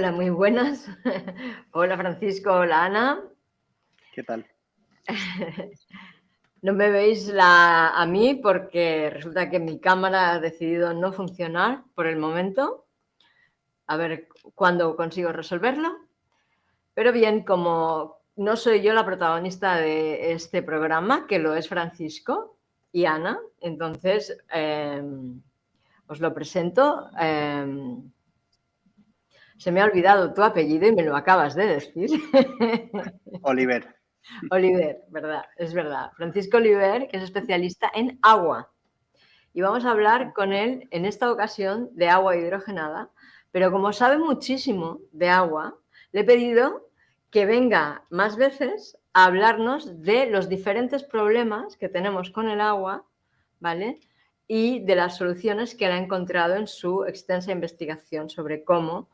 Hola, muy buenas. Hola Francisco, hola Ana. ¿Qué tal? No me veis a mí porque resulta que mi cámara ha decidido no funcionar por el momento. A ver cuándo consigo resolverlo. Pero bien, como no soy yo la protagonista de este programa, que lo es Francisco y Ana, entonces os lo presento. Se me ha olvidado tu apellido y me lo acabas de decir. Oliver. Oliver, verdad, es verdad. Francisco Oliver, que es especialista en agua. Y vamos a hablar con él en esta ocasión de agua hidrogenada, pero como sabe muchísimo de agua, le he pedido que venga más veces a hablarnos de los diferentes problemas que tenemos con el agua, ¿vale? Y de las soluciones que él ha encontrado en su extensa investigación sobre cómo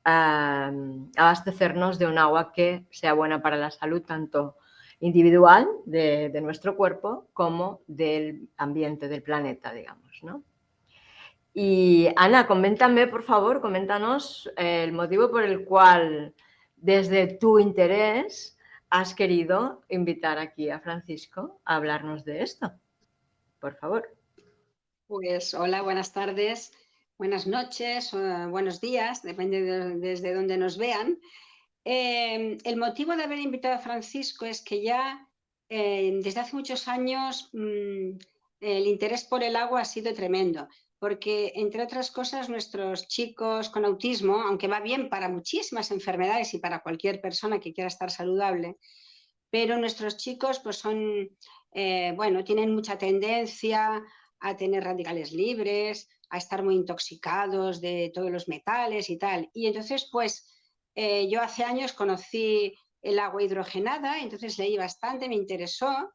abastecernos de un agua que sea buena para la salud, tanto individual de nuestro cuerpo como del ambiente, del planeta, digamos, ¿no? Y Ana, coméntame, por favor, coméntanos el motivo por el cual desde tu interés has querido invitar aquí a Francisco a hablarnos de esto. Por favor. Pues hola, buenas tardes, buenas noches, buenos días, depende desde donde nos vean. El motivo de haber invitado a Francisco es que ya desde hace muchos años el interés por el agua ha sido tremendo, porque entre otras cosas nuestros chicos con autismo, aunque va bien para muchísimas enfermedades y para cualquier persona que quiera estar saludable, pero nuestros chicos pues son, bueno, tienen mucha tendencia a tener radicales libres, a estar muy intoxicados de todos los metales y tal. Y entonces, pues, yo hace años conocí el agua hidrogenada, entonces leí bastante, me interesó.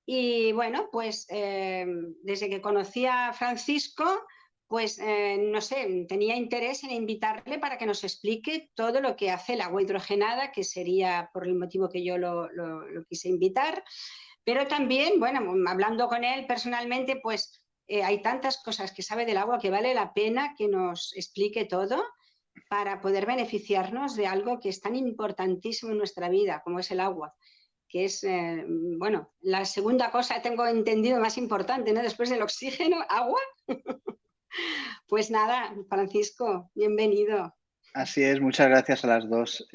Y bueno, pues desde que conocí a Francisco, pues no sé, tenía interés en invitarle para que nos explique todo lo que hace el agua hidrogenada, que sería por el motivo que yo lo quise invitar. Pero también, bueno, hablando con él personalmente, pues hay tantas cosas que sabe del agua que vale la pena que nos explique todo para poder beneficiarnos de algo que es tan importantísimo en nuestra vida como es el agua, que es, bueno, la segunda cosa tengo entendido más importante, ¿no? Después del oxígeno, agua. Pues nada, Francisco, bienvenido. Así es, muchas gracias a las dos.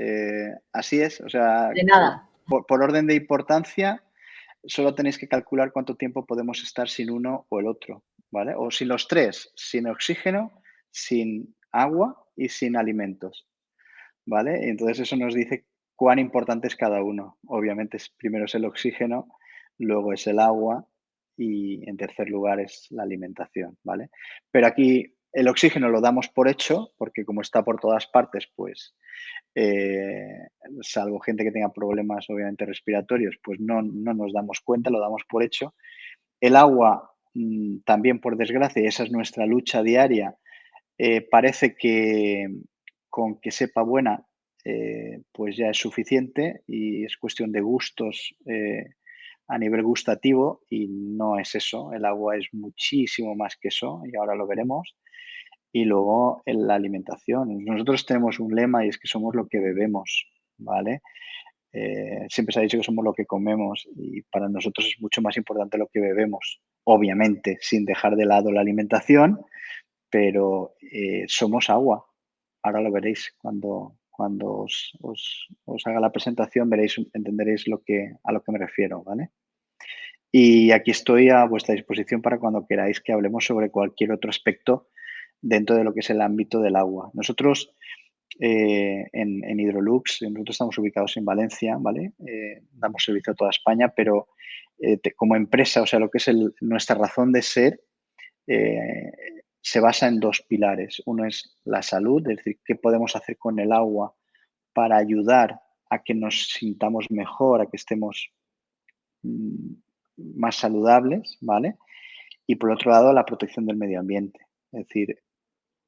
Así es, o sea, De nada. por orden de importancia, solo tenéis que calcular cuánto tiempo podemos estar sin uno o el otro, ¿vale? O sin los tres, sin oxígeno, sin agua y sin alimentos, ¿vale? Y entonces eso nos dice cuán importante es cada uno. Obviamente, primero es el oxígeno, luego es el agua y en tercer lugar es la alimentación, ¿vale? Pero aquí el oxígeno lo damos por hecho, porque como está por todas partes, pues salvo gente que tenga problemas obviamente respiratorios, pues no nos damos cuenta, lo damos por hecho. El agua, también por desgracia, y esa es nuestra lucha diaria, parece que con que sepa buena, pues ya es suficiente y es cuestión de gustos a nivel gustativo y no es eso. El agua es muchísimo más que eso y ahora lo veremos. Y luego en la alimentación. Nosotros tenemos un lema y es que somos lo que bebemos, ¿vale? Siempre se ha dicho que somos lo que comemos y para nosotros es mucho más importante lo que bebemos, obviamente, sin dejar de lado la alimentación, pero somos agua. Ahora lo veréis cuando os haga la presentación, veréis, entenderéis a lo que me refiero, ¿vale? Y aquí estoy a vuestra disposición para cuando queráis que hablemos sobre cualquier otro aspecto dentro de lo que es el ámbito del agua. Nosotros en Hidrolux, nosotros estamos ubicados en Valencia, ¿vale? Damos servicio a toda España, pero como empresa, o sea, lo que es nuestra razón de ser, se basa en dos pilares. Uno es la salud, es decir, qué podemos hacer con el agua para ayudar a que nos sintamos mejor, a que estemos más saludables, ¿vale? Y por otro lado, la protección del medio ambiente. Es decir,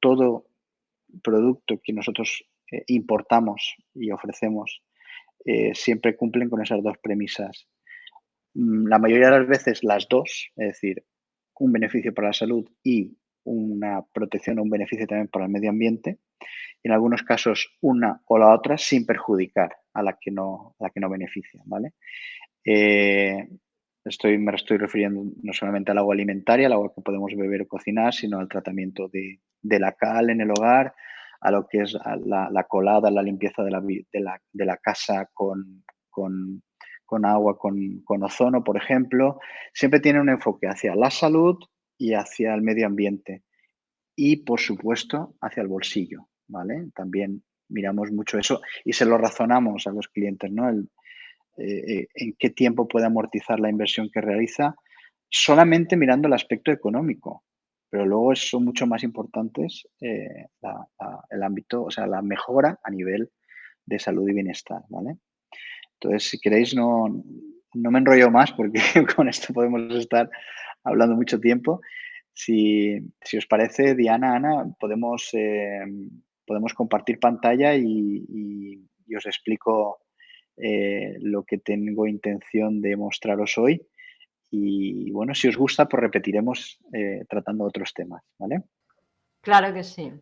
todo producto que nosotros importamos y ofrecemos siempre cumplen con esas dos premisas. La mayoría de las veces las dos, es decir, un beneficio para la salud y una protección o un beneficio también para el medio ambiente. Y en algunos casos una o la otra sin perjudicar a la que no beneficia, ¿vale? Me estoy refiriendo no solamente al agua alimentaria, al agua que podemos beber o cocinar, sino al tratamiento de la cal en el hogar, a lo que es la colada, la limpieza de la casa con agua, con ozono, por ejemplo. Siempre tiene un enfoque hacia la salud y hacia el medio ambiente y, por supuesto, hacia el bolsillo, ¿vale? También miramos mucho eso y se lo razonamos a los clientes, ¿no? En qué tiempo puede amortizar la inversión que realiza, solamente mirando el aspecto económico, pero luego son mucho más importantes el ámbito, o sea, la mejora a nivel de salud y bienestar, ¿vale? Entonces, si queréis, no me enrollo más porque con esto podemos estar hablando mucho tiempo. Si os parece, Diana, Ana, podemos compartir pantalla y os explico lo que tengo intención de mostraros hoy. Y bueno, si os gusta, pues repetiremos tratando otros temas, ¿vale? Claro que sí.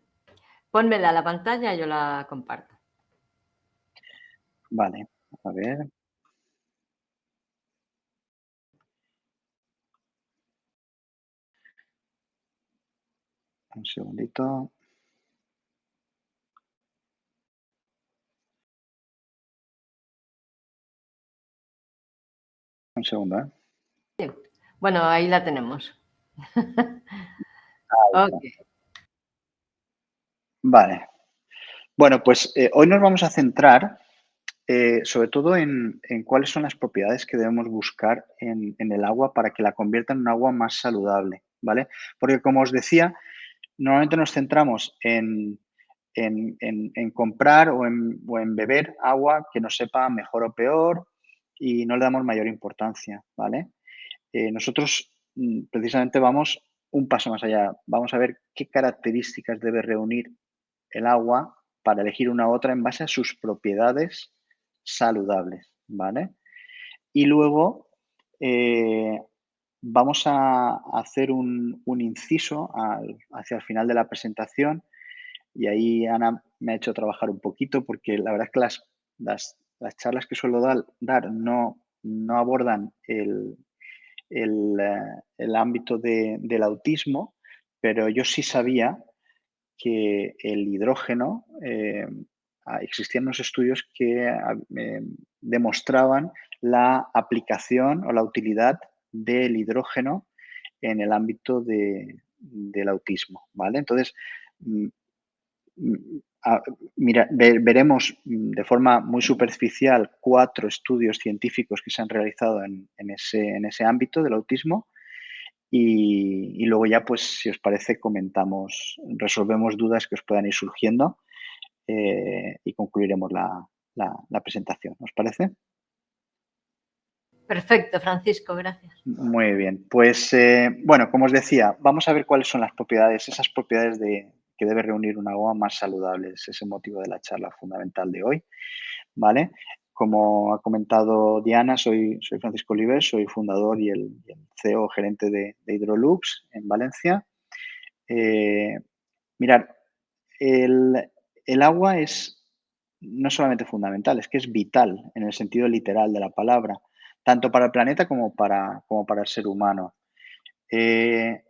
Pónmela a la pantalla y yo la comparto. Vale, a ver. Un segundito. Un segundo, ¿eh? Sí. Bueno, ahí la tenemos. Ahí está. Ok. Vale. Bueno, pues hoy nos vamos a centrar sobre todo en cuáles son las propiedades que debemos buscar en el agua para que la convierta en un agua más saludable, ¿vale? Porque como os decía, normalmente nos centramos en comprar o en beber agua que nos sepa mejor o peor y no le damos mayor importancia, ¿vale? Nosotros precisamente vamos un paso más allá. Vamos a ver qué características debe reunir el agua para elegir una u otra en base a sus propiedades saludables, ¿vale? Y luego vamos a hacer un inciso hacia el final de la presentación y ahí Ana me ha hecho trabajar un poquito porque la verdad es que las charlas que suelo dar no abordan el ámbito del autismo, pero yo sí sabía que el hidrógeno, existían unos estudios que demostraban la aplicación o la utilidad del hidrógeno en el ámbito del autismo, ¿vale? Entonces, mm, veremos de forma muy superficial 4 estudios científicos que se han realizado en ese ámbito del autismo y luego ya, pues, si os parece, resolvemos dudas que os puedan ir surgiendo y concluiremos la presentación. ¿Os parece? Perfecto, Francisco, gracias. Muy bien. Pues, bueno, como os decía, vamos a ver cuáles son las propiedades, esas propiedades que debe reunir un agua más saludable. Ese es el motivo de la charla fundamental de hoy, ¿vale? Como ha comentado Diana, soy Francisco Oliver, soy fundador y el CEO gerente de Hydrolux en Valencia. Eh, Mirad, el agua es no solamente fundamental, es que es vital en el sentido literal de la palabra, tanto para el planeta como para el ser humano. Eh,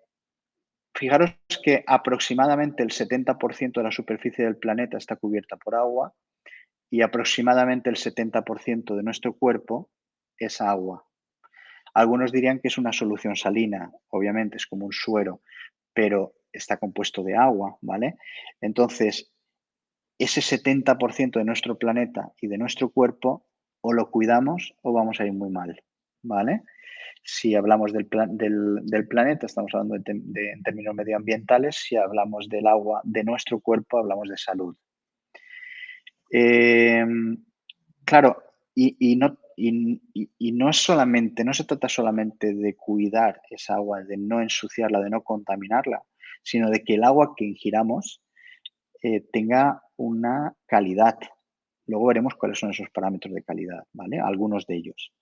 Fijaros que aproximadamente el 70% de la superficie del planeta está cubierta por agua y aproximadamente el 70% de nuestro cuerpo es agua. Algunos dirían que es una solución salina, obviamente es como un suero, pero está compuesto de agua, ¿vale? Entonces, ese 70% de nuestro planeta y de nuestro cuerpo o lo cuidamos o vamos a ir muy mal, ¿vale? Si hablamos del planeta, estamos hablando en términos medioambientales. Si hablamos del agua de nuestro cuerpo, hablamos de salud. Claro, no es solamente, no se trata solamente de cuidar esa agua, de no ensuciarla, de no contaminarla, sino de que el agua que ingiramos tenga una calidad. Luego veremos cuáles son esos parámetros de calidad, ¿vale? Algunos de ellos.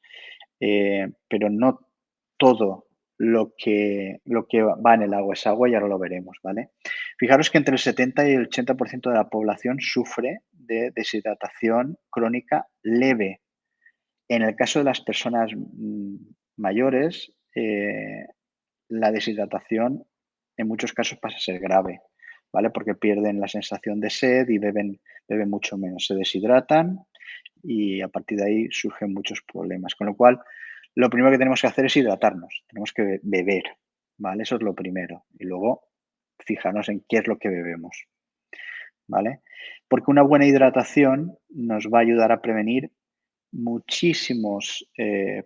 Pero no todo lo que va en el agua es agua y ahora lo veremos, ¿vale? Fijaros que entre el 70 y el 80% de la población sufre de deshidratación crónica leve. En el caso de las personas mayores, la deshidratación en muchos casos pasa a ser grave, ¿vale? Porque pierden la sensación de sed y beben mucho menos, se deshidratan y a partir de ahí surgen muchos problemas. Con lo cual, lo primero que tenemos que hacer es hidratarnos, tenemos que beber, ¿vale? Eso es lo primero. Y luego fijarnos en qué es lo que bebemos, ¿vale? Porque una buena hidratación nos va a ayudar a prevenir muchísimos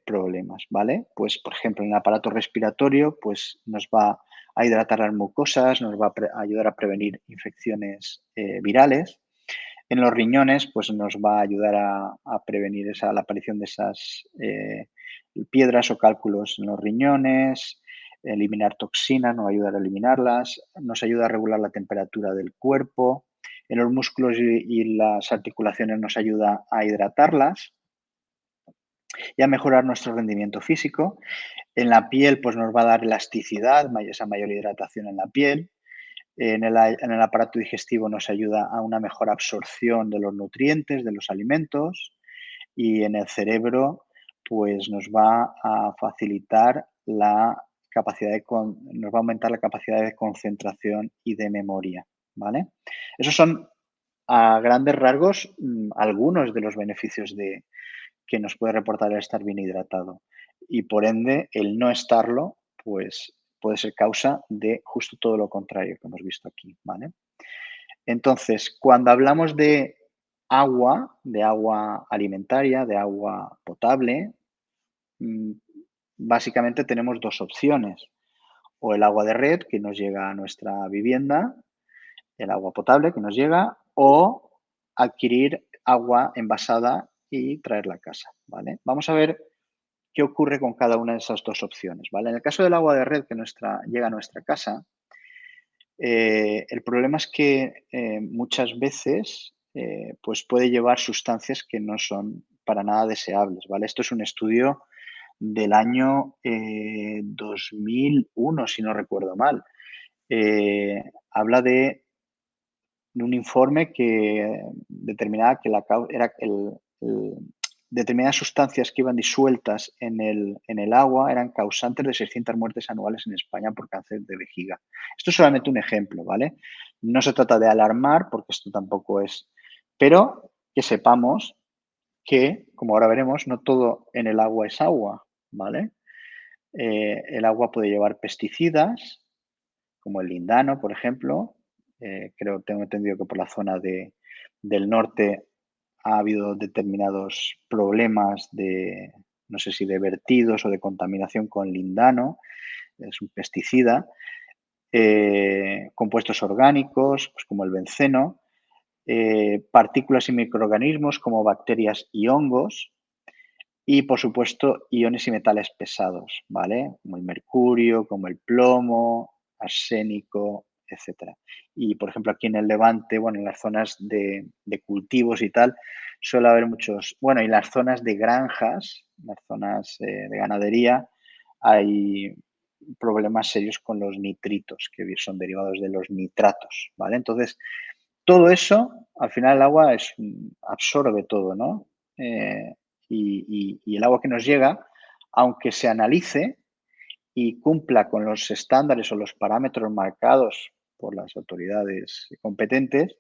problemas, ¿vale? Pues, por ejemplo, en el aparato respiratorio, pues nos va a hidratar las mucosas, nos va a ayudar a prevenir infecciones virales. En los riñones, pues nos va a ayudar a prevenir la aparición de esas piedras o cálculos en los riñones, eliminar toxinas, nos va a ayudar a eliminarlas, nos ayuda a regular la temperatura del cuerpo. En los músculos y las articulaciones nos ayuda a hidratarlas y a mejorar nuestro rendimiento físico. En la piel, pues nos va a dar elasticidad, esa mayor hidratación en la piel. En el aparato digestivo nos ayuda a una mejor absorción de los nutrientes, de los alimentos. Y en el cerebro, pues nos va a facilitar la capacidad nos va a aumentar la capacidad de concentración y de memoria, ¿vale? Esos son, a grandes rasgos, algunos de los beneficios que nos puede reportar el estar bien hidratado. Y por ende, el no estarlo, pues puede ser causa de justo todo lo contrario que hemos visto aquí, ¿vale? Entonces, cuando hablamos de agua alimentaria, de agua potable, básicamente tenemos dos opciones. O el agua de red que nos llega a nuestra vivienda, el agua potable que nos llega, o adquirir agua envasada y traerla a casa, ¿vale? Vamos a ver qué ocurre con cada una de esas dos opciones, ¿vale? En el caso del agua de red que llega a nuestra casa, el problema es que muchas veces pues puede llevar sustancias que no son para nada deseables, ¿vale? Esto es un estudio del año 2001, si no recuerdo mal. Habla de un informe que determinaba que determinadas sustancias que iban disueltas en el agua eran causantes de 600 muertes anuales en España por cáncer de vejiga. Esto es solamente un ejemplo, ¿vale? No se trata de alarmar, porque esto tampoco es, pero que sepamos que, como ahora veremos, no todo en el agua es agua, ¿vale? El agua puede llevar pesticidas, como el lindano, por ejemplo. Tengo entendido que por la zona del norte ha habido determinados problemas no sé si de vertidos o de contaminación con lindano, es un pesticida. Compuestos orgánicos, pues como el benceno, partículas y microorganismos como bacterias y hongos, y, por supuesto, iones y metales pesados, ¿vale? Como el mercurio, como el plomo, arsénico, etcétera. Y, por ejemplo, aquí en el Levante, bueno, en las zonas de cultivos y tal, suele haber bueno, y las zonas de granjas, las zonas de ganadería, hay problemas serios con los nitritos, que son derivados de los nitratos, ¿vale? Entonces, todo eso, al final el agua absorbe todo, ¿no? Y el agua que nos llega, aunque se analice y cumpla con los estándares o los parámetros marcados por las autoridades competentes,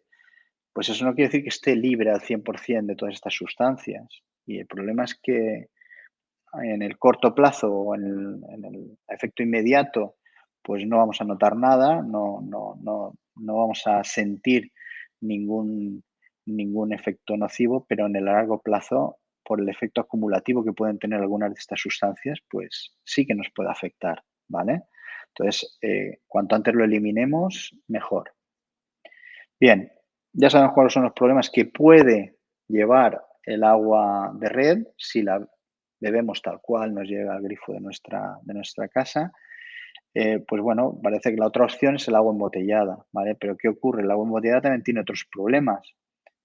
pues eso no quiere decir que esté libre al 100% de todas estas sustancias. Y el problema es que en el corto plazo o en el efecto inmediato, pues no vamos a notar nada, no vamos a sentir ningún, ningún efecto nocivo, pero en el largo plazo, por el efecto acumulativo que pueden tener algunas de estas sustancias, pues sí que nos puede afectar, ¿vale? Entonces, cuanto antes lo eliminemos, mejor. Bien, ya sabemos cuáles son los problemas que puede llevar el agua de red si la bebemos tal cual nos llega al grifo de nuestra casa. Pues bueno, parece que la otra opción es el agua embotellada, ¿vale? Pero ¿qué ocurre? El agua embotellada también tiene otros problemas,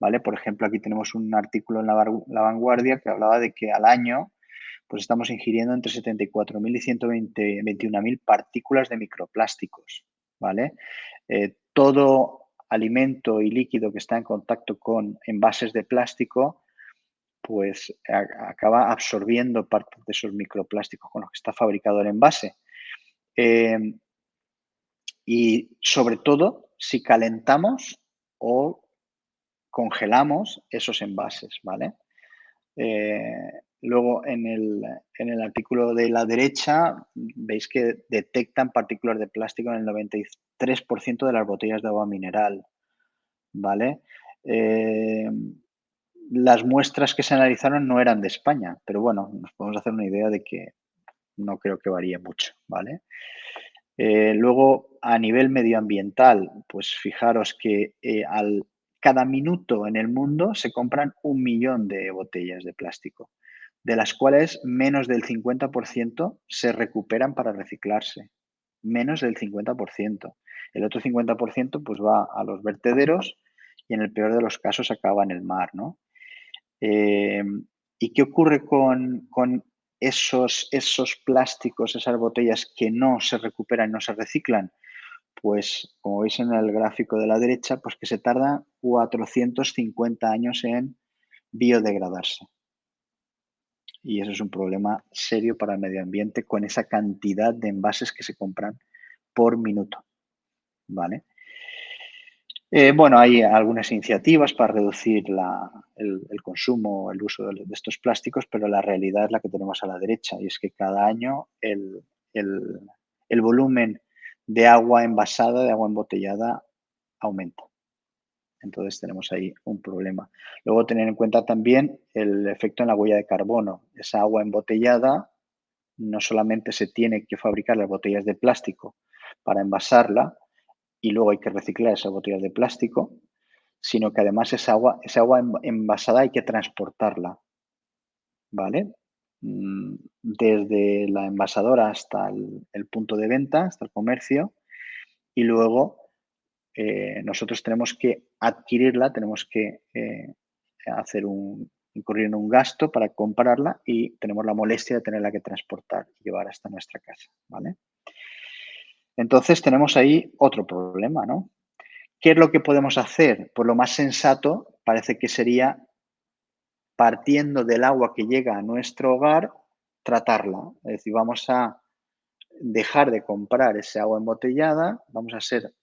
¿vale? Por ejemplo, aquí tenemos un artículo en La Vanguardia que hablaba de que al año pues estamos ingiriendo entre 74.000 y 121.000 partículas de microplásticos, ¿vale? Todo alimento y líquido que está en contacto con envases de plástico, pues acaba absorbiendo parte de esos microplásticos con los que está fabricado el envase. Y sobre todo si calentamos o congelamos esos envases, ¿vale? Luego en el artículo de la derecha veis que detectan partículas de plástico en el 93% de las botellas de agua mineral, ¿vale? Las muestras que se analizaron no eran de España, pero bueno, nos podemos hacer una idea de que no creo que varíe mucho, ¿vale? Luego, a nivel medioambiental, pues fijaros que cada minuto en el mundo se compran 1 millón de botellas de plástico, de las cuales menos del 50% se recuperan para reciclarse. Menos del 50%. El otro 50% pues va a los vertederos y en el peor de los casos acaba en el mar, ¿no? ¿Y qué ocurre con esos plásticos, esas botellas que no se recuperan, no se reciclan? Pues, como veis en el gráfico de la derecha, pues que se tarda 450 años en biodegradarse. Y eso es un problema serio para el medio ambiente con esa cantidad de envases que se compran por minuto, ¿vale? Bueno, hay algunas iniciativas para reducir el consumo, el uso de estos plásticos, pero la realidad es la que tenemos a la derecha y es que cada año el volumen de agua envasada, de agua embotellada, aumenta. Entonces tenemos ahí un problema. Luego tener en cuenta también el efecto en la huella de carbono. Esa agua embotellada no solamente se tiene que fabricar las botellas de plástico para envasarla, y luego hay que reciclar esas botellas de plástico, sino que además esa agua envasada hay que transportarla, ¿vale? Desde la envasadora hasta el punto de venta, hasta el comercio, y luego nosotros tenemos que adquirirla, tenemos que incurrir en un gasto para comprarla y tenemos la molestia de tenerla que transportar y llevar hasta nuestra casa, ¿vale? Entonces tenemos ahí otro problema, ¿no? ¿Qué es lo que podemos hacer? Pues lo más sensato parece que sería, partiendo del agua que llega a nuestro hogar, tratarla. Es decir, vamos a dejar de comprar ese agua embotellada, vamos a ser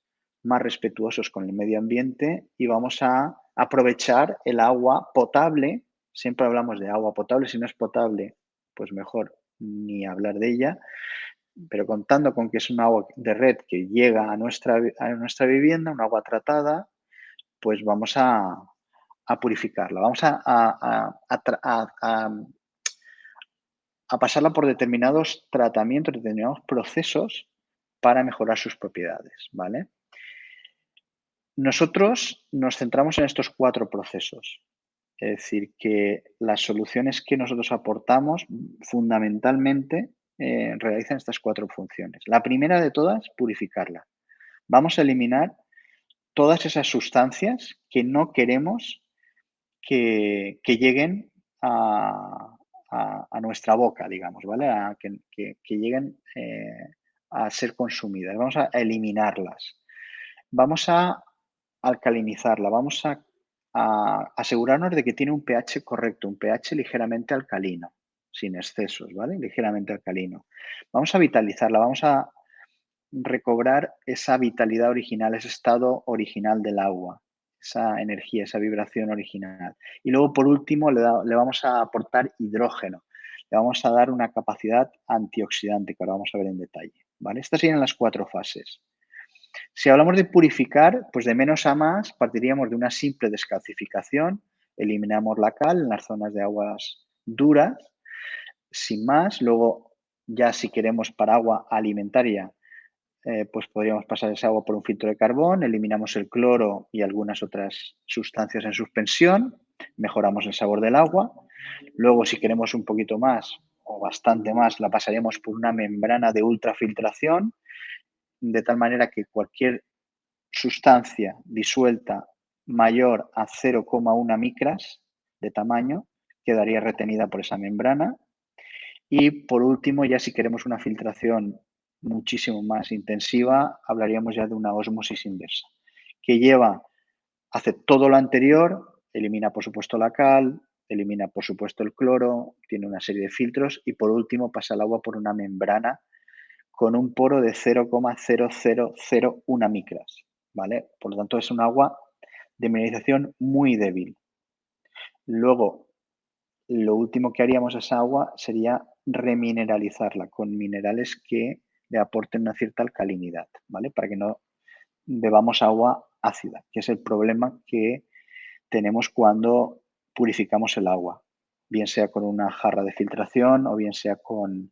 más respetuosos con el medio ambiente y vamos a aprovechar el agua potable. Siempre hablamos de agua potable, si no es potable, pues mejor ni hablar de ella, pero contando con que es un agua de red que llega a nuestra vivienda, un agua tratada, pues vamos a purificarla, vamos a pasarla por determinados tratamientos, determinados procesos para mejorar sus propiedades, ¿vale? Nosotros nos centramos en estos 4 procesos. Es decir, que las soluciones que nosotros aportamos fundamentalmente realizan estas 4 funciones. La primera de todas, purificarla. Vamos a eliminar todas esas sustancias que no queremos que lleguen a nuestra boca, digamos, ¿vale? Que lleguen a ser consumidas. Vamos a eliminarlas. Vamos a alcalinizarla. Vamos a asegurarnos de que tiene un pH correcto, un pH ligeramente alcalino, sin excesos, ¿vale? Ligeramente alcalino. Vamos a vitalizarla, vamos a recobrar esa vitalidad original, ese estado original del agua, esa energía, esa vibración original. Y luego, por último, le vamos a aportar hidrógeno. Le vamos a dar una capacidad antioxidante, que ahora vamos a ver en detalle, ¿vale? Estas serían las 4 fases. Si hablamos de purificar, pues de menos a más, partiríamos de una simple descalcificación, eliminamos la cal en las zonas de aguas duras, sin más. Luego, ya si queremos para agua alimentaria, pues podríamos pasar esa agua por un filtro de carbón, eliminamos el cloro y algunas otras sustancias en suspensión, mejoramos el sabor del agua. Luego, si queremos un poquito más o bastante más, la pasaríamos por una membrana de ultrafiltración, de tal manera que cualquier sustancia disuelta mayor a 0,1 micras de tamaño quedaría retenida por esa membrana. Y por último, ya si queremos una filtración muchísimo más intensiva, hablaríamos ya de una ósmosis inversa, que hace todo lo anterior, elimina por supuesto la cal, elimina por supuesto el cloro, tiene una serie de filtros y por último pasa el agua por una membrana con un poro de 0,0001 micras, ¿vale? Por lo tanto es un agua de mineralización muy débil. Luego, lo último que haríamos a esa agua sería remineralizarla con minerales que le aporten una cierta alcalinidad, ¿vale? Para que no bebamos agua ácida, que es el problema que tenemos cuando purificamos el agua, bien sea con una jarra de filtración o bien sea con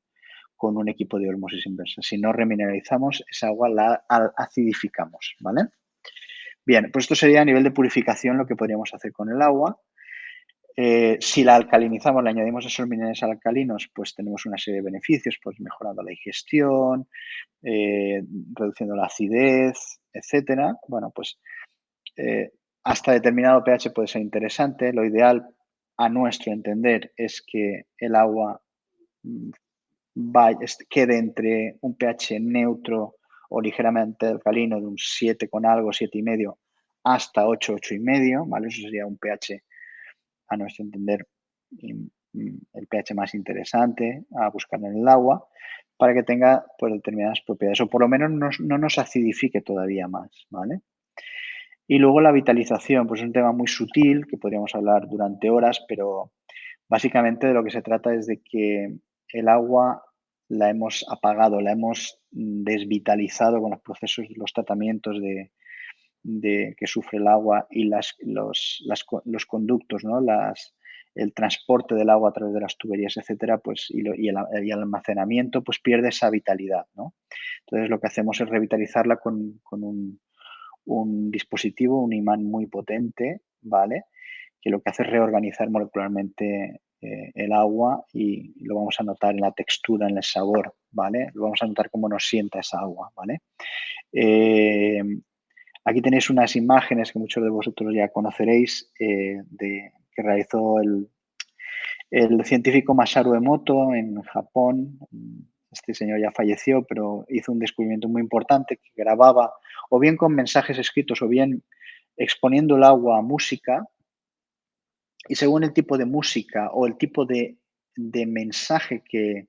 un equipo de ósmosis inversa. Si no remineralizamos, esa agua la acidificamos, ¿vale? Bien, pues esto sería a nivel de purificación lo que podríamos hacer con el agua. Si la alcalinizamos, le añadimos esos minerales alcalinos, pues tenemos una serie de beneficios, pues mejorando la digestión, reduciendo la acidez, etcétera. Bueno, pues hasta determinado pH puede ser interesante. Lo ideal, a nuestro entender, es que el agua quede entre un pH neutro o ligeramente alcalino de un 7 con algo, 7,5, hasta 8, 8,5, ¿vale? Eso sería un pH, a nuestro entender, el pH más interesante a buscar en el agua para que tenga pues, determinadas propiedades o por lo menos no nos acidifique todavía más, ¿vale? Y luego la vitalización, pues es un tema muy sutil que podríamos hablar durante horas, pero básicamente de lo que se trata es de que el agua la hemos apagado, la hemos desvitalizado con los procesos, los tratamientos que sufre el agua y los conductos, ¿no? El transporte del agua a través de las tuberías, etcétera, pues, y el almacenamiento, pues pierde esa vitalidad, ¿no? Entonces lo que hacemos es revitalizarla con un dispositivo, un imán muy potente, ¿vale? Que lo que hace es reorganizar molecularmente el agua y lo vamos a notar en la textura, en el sabor, ¿vale? Lo vamos a notar cómo nos sienta esa agua, ¿vale? Aquí tenéis unas imágenes que muchos de vosotros ya conoceréis que realizó el científico Masaru Emoto en Japón. Este señor ya falleció, pero hizo un descubrimiento muy importante que grababa o bien con mensajes escritos o bien exponiendo el agua a música y según el tipo de música o el tipo de mensaje que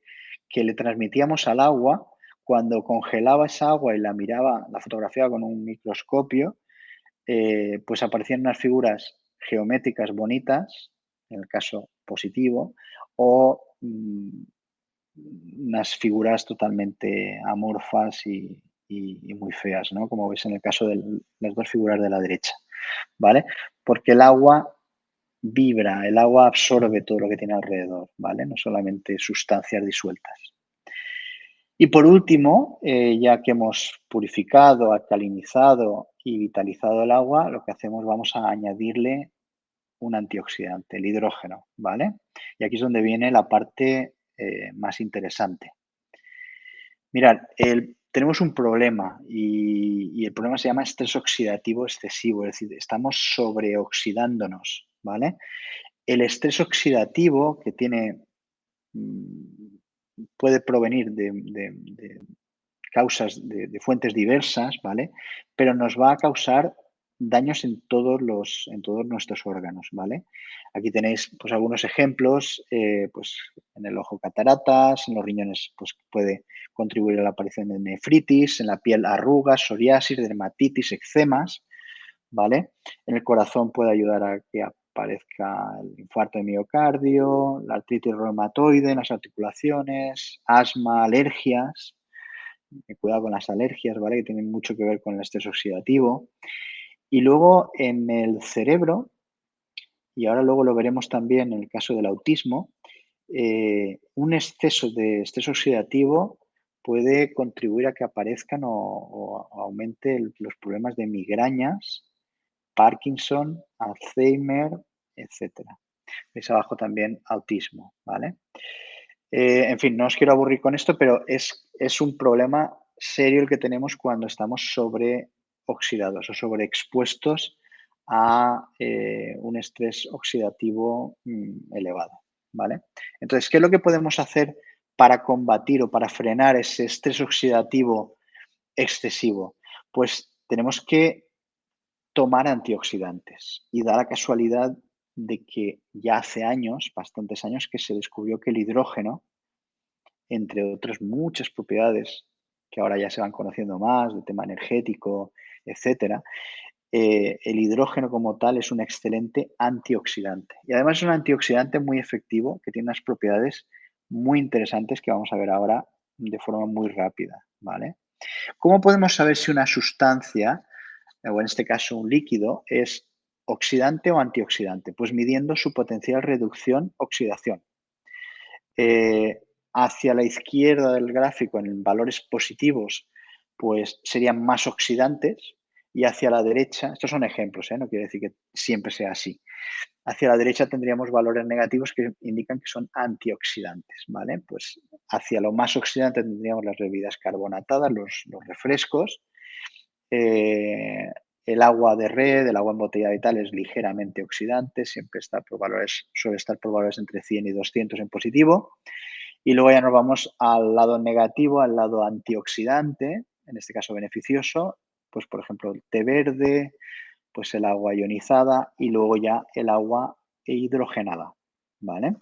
le transmitíamos al agua, cuando congelaba esa agua y la miraba, la fotografiaba con un microscopio, pues aparecían unas figuras geométricas bonitas, en el caso positivo, o unas figuras totalmente amorfas y muy feas, ¿no? Como veis en el caso de las dos figuras de la derecha, ¿vale? Porque el agua vibra, el agua absorbe todo lo que tiene alrededor, ¿vale? No solamente sustancias disueltas. Y por último, ya que hemos purificado, alcalinizado y vitalizado el agua, lo que hacemos, vamos a añadirle un antioxidante, el hidrógeno, ¿vale? Y aquí es donde viene la parte más interesante. Mirad, tenemos un problema y el problema se llama estrés oxidativo excesivo, es decir, estamos sobreoxidándonos, ¿vale? El estrés oxidativo que tiene puede provenir de causas de fuentes diversas, ¿vale? Pero nos va a causar daños en todos nuestros órganos, ¿vale? Aquí tenéis pues algunos ejemplos, pues en el ojo cataratas, en los riñones pues puede contribuir a la aparición de nefritis, en la piel arrugas, psoriasis, dermatitis, eczemas, ¿vale? En el corazón puede ayudar a que aparezca el infarto de miocardio, la artritis reumatoide en las articulaciones, asma, alergias. Cuidado con las alergias, ¿vale? Que tienen mucho que ver con el estrés oxidativo. Y luego en el cerebro, y ahora luego lo veremos también en el caso del autismo, un exceso de estrés oxidativo puede contribuir a que aparezcan o aumente los problemas de migrañas, Parkinson, Alzheimer, etcétera. Veis abajo también autismo, ¿vale? En fin, no os quiero aburrir con esto, pero es un problema serio el que tenemos cuando estamos sobreoxidados o sobreexpuestos a un estrés oxidativo elevado, ¿vale? Entonces, ¿qué es lo que podemos hacer para combatir o para frenar ese estrés oxidativo excesivo? Pues tenemos que tomar antioxidantes. Y da la casualidad de que ya hace años, bastantes años, que se descubrió que el hidrógeno, entre otras muchas propiedades que ahora ya se van conociendo más, de tema energético, etcétera, el hidrógeno como tal es un excelente antioxidante. Y además es un antioxidante muy efectivo que tiene unas propiedades muy interesantes que vamos a ver ahora de forma muy rápida, ¿vale? ¿Cómo podemos saber si una sustancia, o en este caso un líquido, es oxidante o antioxidante? Pues midiendo su potencial reducción-oxidación. Hacia la izquierda del gráfico, en valores positivos, pues serían más oxidantes, y hacia la derecha, estos son ejemplos, no quiere decir que siempre sea así. Hacia la derecha tendríamos valores negativos que indican que son antioxidantes, ¿vale? Pues hacia lo más oxidante tendríamos las bebidas carbonatadas, los refrescos. El agua de red, el agua embotellada y tal es ligeramente oxidante, siempre está por valores, suele estar por valores entre 100 y 200 en positivo. Y luego ya nos vamos al lado negativo, al lado antioxidante, en este caso beneficioso, pues por ejemplo el té verde, pues el agua ionizada y luego ya el agua hidrogenada, ¿vale?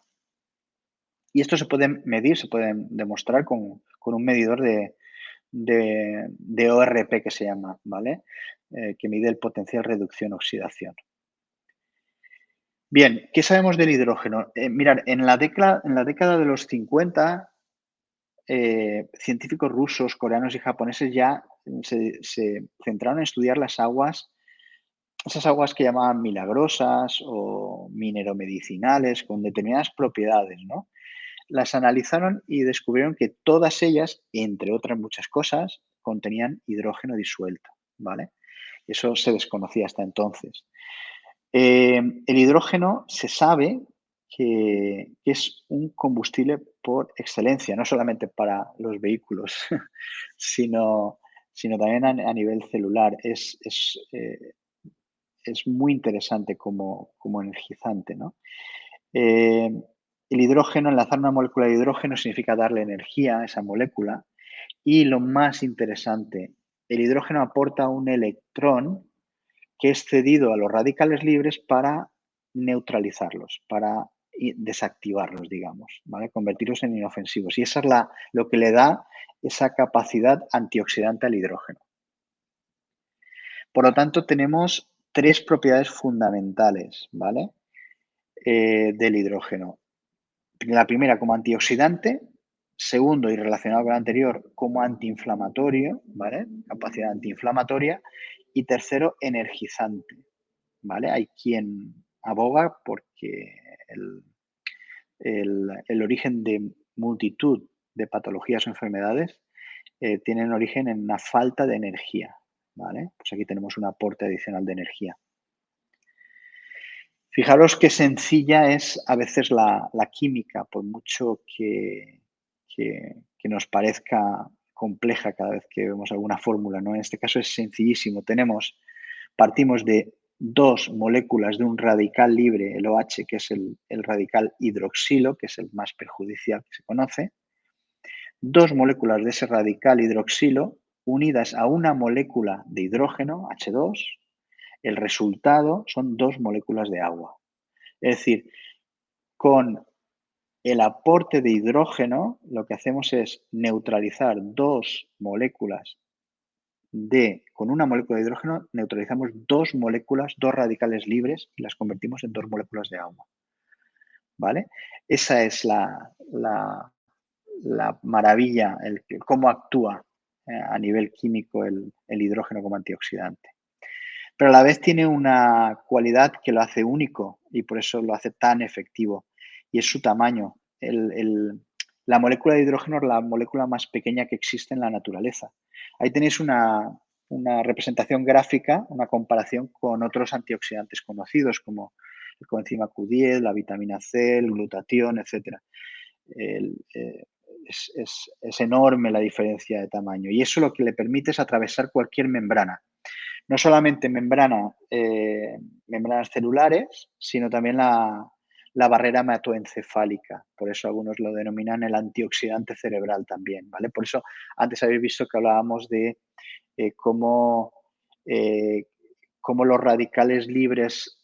Y esto se puede medir, se puede demostrar con un medidor de ORP que se llama, ¿vale? Que mide el potencial reducción-oxidación. Bien, ¿qué sabemos del hidrógeno? Mirad, en la década de los 50, científicos rusos, coreanos y japoneses ya se centraron en estudiar las aguas, esas aguas que llamaban milagrosas o mineromedicinales, con determinadas propiedades, ¿no? Las analizaron y descubrieron que todas ellas, entre otras muchas cosas, contenían hidrógeno disuelto, ¿vale? Eso se desconocía hasta entonces. El hidrógeno se sabe que es un combustible por excelencia, no solamente para los vehículos, sino también a nivel celular. Es muy interesante como energizante, ¿no? El hidrógeno, enlazar una molécula de hidrógeno significa darle energía a esa molécula. Y lo más interesante, el hidrógeno aporta un electrón que es cedido a los radicales libres para neutralizarlos, para desactivarlos, digamos, ¿vale? Convertirlos en inofensivos. Y esa es lo que le da esa capacidad antioxidante al hidrógeno. Por lo tanto, tenemos tres propiedades fundamentales, ¿vale? Del hidrógeno. La primera, como antioxidante. Segundo, y relacionado con el anterior, como antiinflamatorio, ¿vale? Capacidad antiinflamatoria. Y tercero, energizante, ¿vale? Hay quien aboga porque el origen de multitud de patologías o enfermedades tienen origen en una falta de energía, ¿vale? Pues aquí tenemos un aporte adicional de energía. Fijaros qué sencilla es a veces la química, por mucho que nos parezca compleja cada vez que vemos alguna fórmula, ¿no? En este caso es sencillísimo. Partimos de dos moléculas de un radical libre, el OH, que es el radical hidroxilo, que es el más perjudicial que se conoce. Dos moléculas de ese radical hidroxilo unidas a una molécula de hidrógeno, H2, el resultado son dos moléculas de agua. Es decir, con el aporte de hidrógeno, lo que hacemos es neutralizar dos moléculas con una molécula de hidrógeno, neutralizamos dos moléculas, dos radicales libres y las convertimos en dos moléculas de agua, ¿vale? Esa es la maravilla, cómo actúa a nivel químico el hidrógeno como antioxidante. Pero a la vez tiene una cualidad que lo hace único y por eso lo hace tan efectivo, y es su tamaño. La molécula de hidrógeno es la molécula más pequeña que existe en la naturaleza. Ahí tenéis una representación gráfica, una comparación con otros antioxidantes conocidos como el coenzima Q10, la vitamina C, el glutatión, etc. Es enorme la diferencia de tamaño y eso lo que le permite es atravesar cualquier membrana. No solamente membranas celulares, sino también la la barrera hematoencefálica. Por eso algunos lo denominan el antioxidante cerebral también, ¿vale? Por eso antes habéis visto que hablábamos de cómo los radicales libres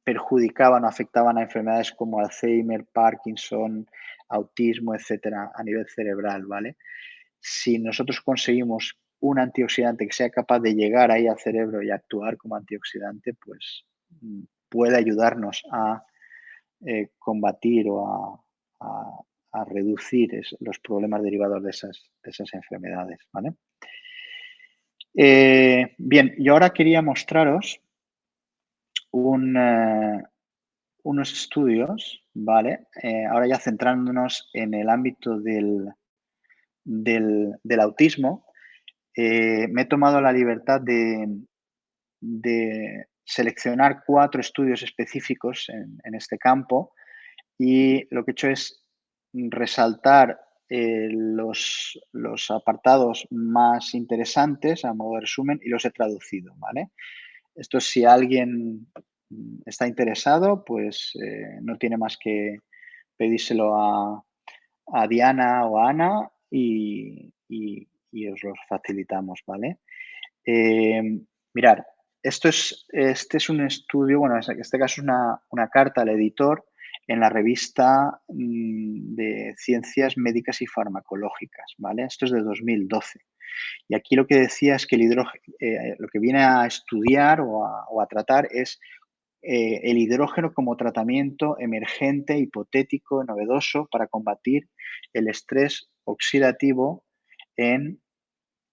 perjudicaban o afectaban a enfermedades como Alzheimer, Parkinson, autismo, etcétera, a nivel cerebral, ¿vale? Si nosotros conseguimos un antioxidante que sea capaz de llegar ahí al cerebro y actuar como antioxidante, pues puede ayudarnos a combatir o a reducir los problemas derivados de esas enfermedades, ¿vale? Bien, yo ahora quería mostraros unos estudios, ¿vale? Ahora ya centrándonos en el ámbito del autismo, me he tomado la libertad de seleccionar 4 estudios específicos en este campo y lo que he hecho es resaltar los apartados más interesantes a modo de resumen y los he traducido, ¿vale? Esto si alguien está interesado, pues no tiene más que pedírselo a Diana o a Ana y os los facilitamos, ¿vale? Mirad, este es un estudio, bueno, en este caso es una carta al editor en la revista de Ciencias Médicas y Farmacológicas, ¿vale? Esto es de 2012. Y aquí lo que decía es que lo que viene a estudiar o a tratar es el hidrógeno como tratamiento emergente, hipotético, novedoso para combatir el estrés oxidativo en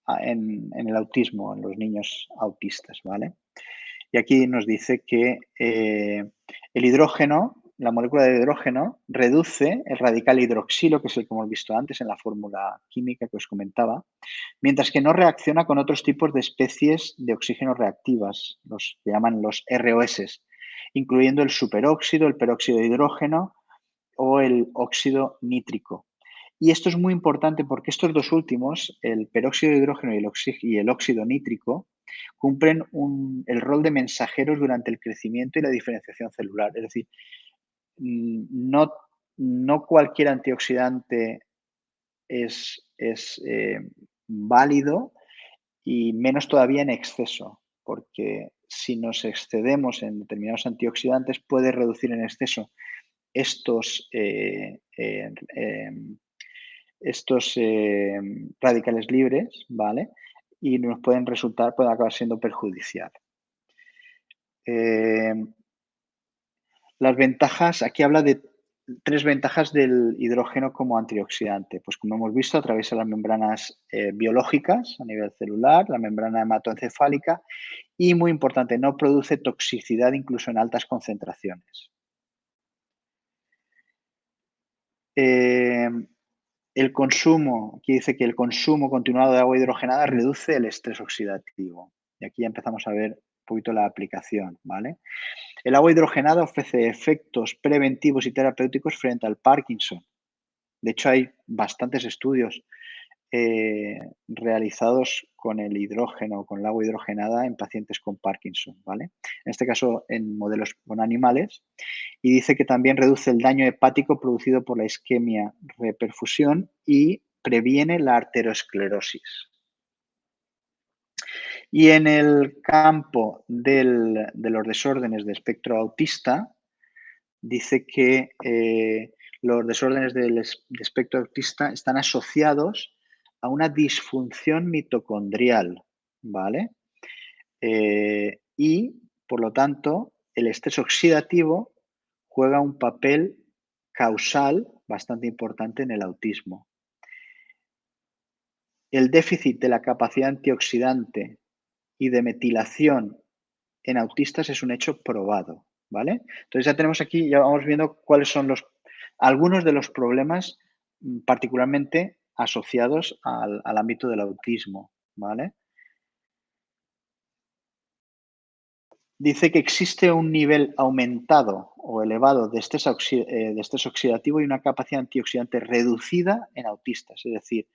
el autismo, en los niños autistas, ¿vale? Y aquí nos dice que el hidrógeno, la molécula de hidrógeno, reduce el radical hidroxilo, que es el que hemos visto antes en la fórmula química que os comentaba, mientras que no reacciona con otros tipos de especies de oxígeno reactivas, los que llaman los ROS, incluyendo el superóxido, el peróxido de hidrógeno o el óxido nítrico. Y esto es muy importante porque estos dos últimos, el peróxido de hidrógeno y el óxido nítrico, cumplen el rol de mensajeros durante el crecimiento y la diferenciación celular. Es decir, no cualquier antioxidante es válido y menos todavía en exceso, porque si nos excedemos en determinados antioxidantes puede reducir en exceso estos radicales libres, ¿vale? Y nos pueden acabar siendo perjudicial. Las ventajas, aquí habla de 3 ventajas del hidrógeno como antioxidante. Pues como hemos visto, atraviesa las membranas biológicas a nivel celular, la membrana hematoencefálica y, muy importante, no produce toxicidad incluso en altas concentraciones. El consumo, aquí dice que el consumo continuado de agua hidrogenada reduce el estrés oxidativo. Y aquí ya empezamos a ver un poquito la aplicación, ¿vale? El agua hidrogenada ofrece efectos preventivos y terapéuticos frente al Parkinson. De hecho, hay bastantes estudios realizados con el hidrógeno, con el agua hidrogenada en pacientes con Parkinson, ¿vale? En este caso, en modelos con animales. Y dice que también reduce el daño hepático producido por la isquemia reperfusión y previene la arteriosclerosis. Y en el campo de los desórdenes de espectro autista, dice que los desórdenes del espectro autista están asociados a una disfunción mitocondrial, ¿vale? Y, por lo tanto, el estrés oxidativo juega un papel causal bastante importante en el autismo. El déficit de la capacidad antioxidante y de metilación en autistas es un hecho probado, ¿vale? Entonces ya tenemos aquí, ya vamos viendo cuáles son algunos de los problemas particularmente asociados al ámbito del autismo, ¿vale? Dice que existe un nivel aumentado o elevado de estrés oxidativo y una capacidad antioxidante reducida en autistas, es decir,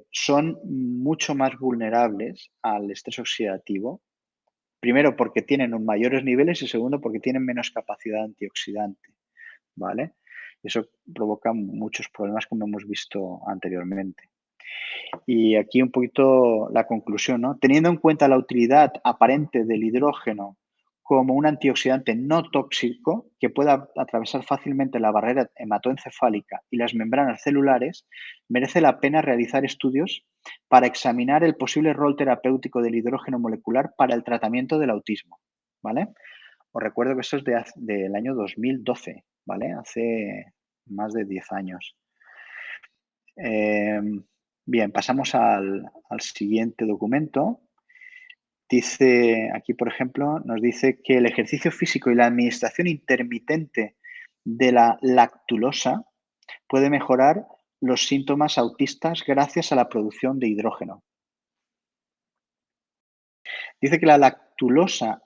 son mucho más vulnerables al estrés oxidativo Primero, porque tienen mayores niveles y segundo, porque tienen menos capacidad antioxidante, ¿vale? Eso provoca muchos problemas como hemos visto anteriormente. Y aquí un poquito la conclusión, ¿no? Teniendo en cuenta la utilidad aparente del hidrógeno como un antioxidante no tóxico que pueda atravesar fácilmente la barrera hematoencefálica y las membranas celulares, merece la pena realizar estudios para examinar el posible rol terapéutico del hidrógeno molecular para el tratamiento del autismo, ¿vale? Os recuerdo que esto es del año 2012, ¿vale? Hace más de 10 años. Bien, pasamos al siguiente documento. Dice, aquí por ejemplo, nos dice que el ejercicio físico y la administración intermitente de la lactulosa puede mejorar los síntomas autistas gracias a la producción de hidrógeno. Dice que la lactulosa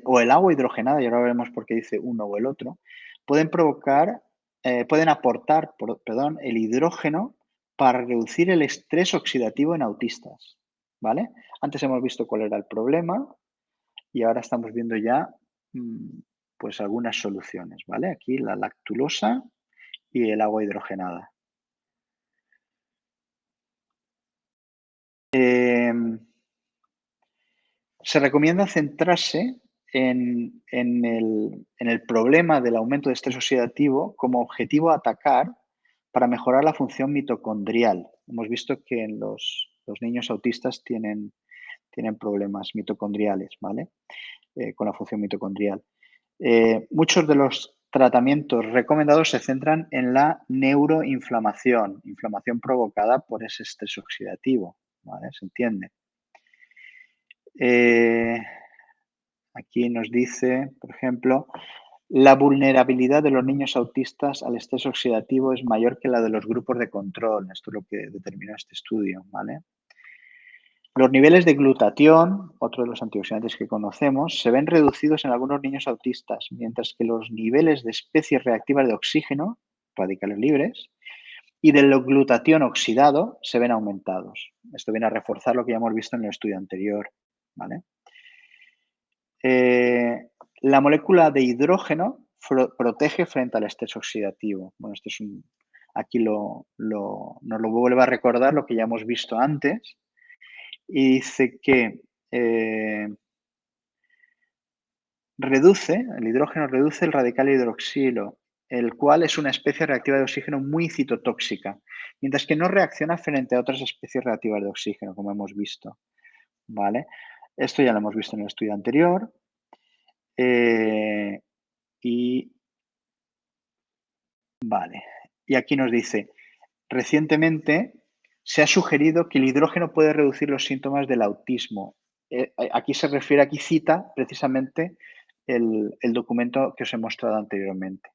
o el agua hidrogenada, y ahora veremos por qué dice uno o el otro, pueden aportar el hidrógeno para reducir el estrés oxidativo en autistas, ¿vale? Antes hemos visto cuál era el problema y ahora estamos viendo ya pues algunas soluciones, ¿vale? Aquí la lactulosa y el agua hidrogenada. Se recomienda centrarse en el problema del aumento de estrés oxidativo como objetivo a atacar para mejorar la función mitocondrial. Hemos visto que en los niños autistas tienen problemas mitocondriales, ¿vale? Con la función mitocondrial. Muchos de los tratamientos recomendados se centran en la neuroinflamación, inflamación provocada por ese estrés oxidativo, ¿vale? ¿Se entiende? Aquí nos dice, por ejemplo, la vulnerabilidad de los niños autistas al estrés oxidativo es mayor que la de los grupos de control. Esto es lo que determinó este estudio, ¿vale? Los niveles de glutatión, otro de los antioxidantes que conocemos, se ven reducidos en algunos niños autistas, mientras que los niveles de especies reactivas de oxígeno, radicales libres, y del glutatión oxidado se ven aumentados. Esto viene a reforzar lo que ya hemos visto en el estudio anterior, ¿vale? La molécula de hidrógeno protege frente al estrés oxidativo. Bueno, esto es aquí nos lo vuelve a recordar lo que ya hemos visto antes. Y dice que el hidrógeno reduce el radical hidroxilo, el cual es una especie reactiva de oxígeno muy citotóxica, mientras que no reacciona frente a otras especies reactivas de oxígeno, como hemos visto, ¿vale? Esto ya lo hemos visto en el estudio anterior. Vale, y aquí nos dice, recientemente se ha sugerido que el hidrógeno puede reducir los síntomas del autismo. Aquí se refiere, aquí cita precisamente el documento que os he mostrado anteriormente.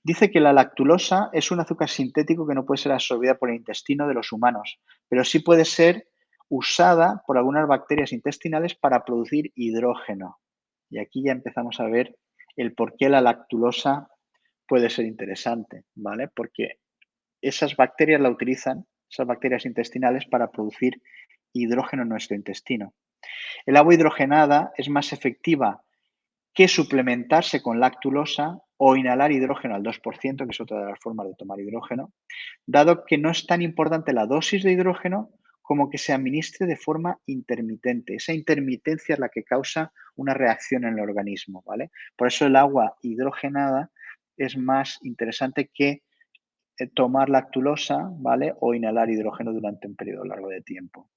Dice que la lactulosa es un azúcar sintético que no puede ser absorbida por el intestino de los humanos, pero sí puede ser usada por algunas bacterias intestinales para producir hidrógeno. Y aquí ya empezamos a ver el por qué la lactulosa puede ser interesante, ¿vale? Porque esas bacterias la utilizan, esas bacterias intestinales, para producir hidrógeno en nuestro intestino. El agua hidrogenada es más efectiva que suplementarse con lactulosa o inhalar hidrógeno al 2%, que es otra de las formas de tomar hidrógeno, dado que no es tan importante la dosis de hidrógeno como que se administre de forma intermitente. Esa intermitencia es la que causa una reacción en el organismo, ¿vale? Por eso el agua hidrogenada es más interesante que tomar lactulosa, ¿vale? O inhalar hidrógeno durante un periodo largo de tiempo.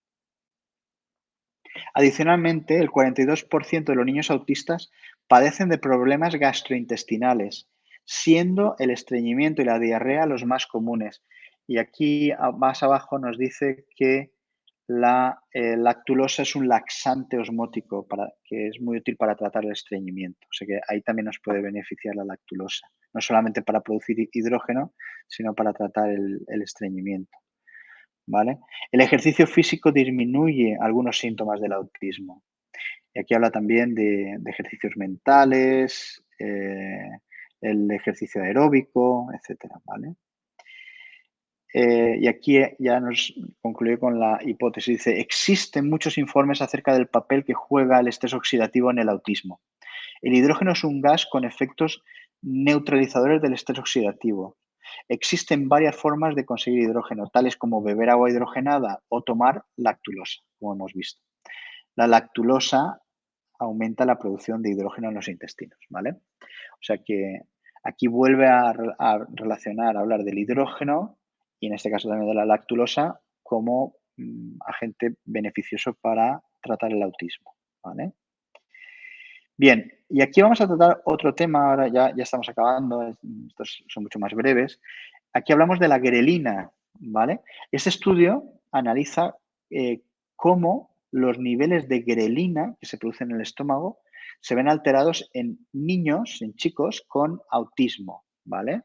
Adicionalmente, el 42% de los niños autistas padecen de problemas gastrointestinales, siendo el estreñimiento y la diarrea los más comunes. Y aquí más abajo nos dice que la lactulosa es un laxante osmótico que es muy útil para tratar el estreñimiento. O sea que ahí también nos puede beneficiar la lactulosa, no solamente para producir hidrógeno, sino para tratar el estreñimiento. ¿Vale? El ejercicio físico disminuye algunos síntomas del autismo. Y aquí habla también de ejercicios mentales, el ejercicio aeróbico, etcétera, ¿vale? y aquí ya nos concluye con la hipótesis. Dice, existen muchos informes acerca del papel que juega el estrés oxidativo en el autismo. El hidrógeno es un gas con efectos neutralizadores del estrés oxidativo. Existen varias formas de conseguir hidrógeno, tales como beber agua hidrogenada o tomar lactulosa, como hemos visto. La lactulosa aumenta la producción de hidrógeno en los intestinos, ¿vale? O sea que aquí vuelve a relacionar, a hablar del hidrógeno y en este caso también de la lactulosa como agente beneficioso para tratar el autismo, ¿vale? Bien, y aquí vamos a tratar otro tema, ahora ya estamos acabando, estos son mucho más breves. Aquí hablamos de la grelina, ¿vale? Este estudio analiza cómo los niveles de grelina que se producen en el estómago se ven alterados en niños, en chicos con autismo, ¿vale?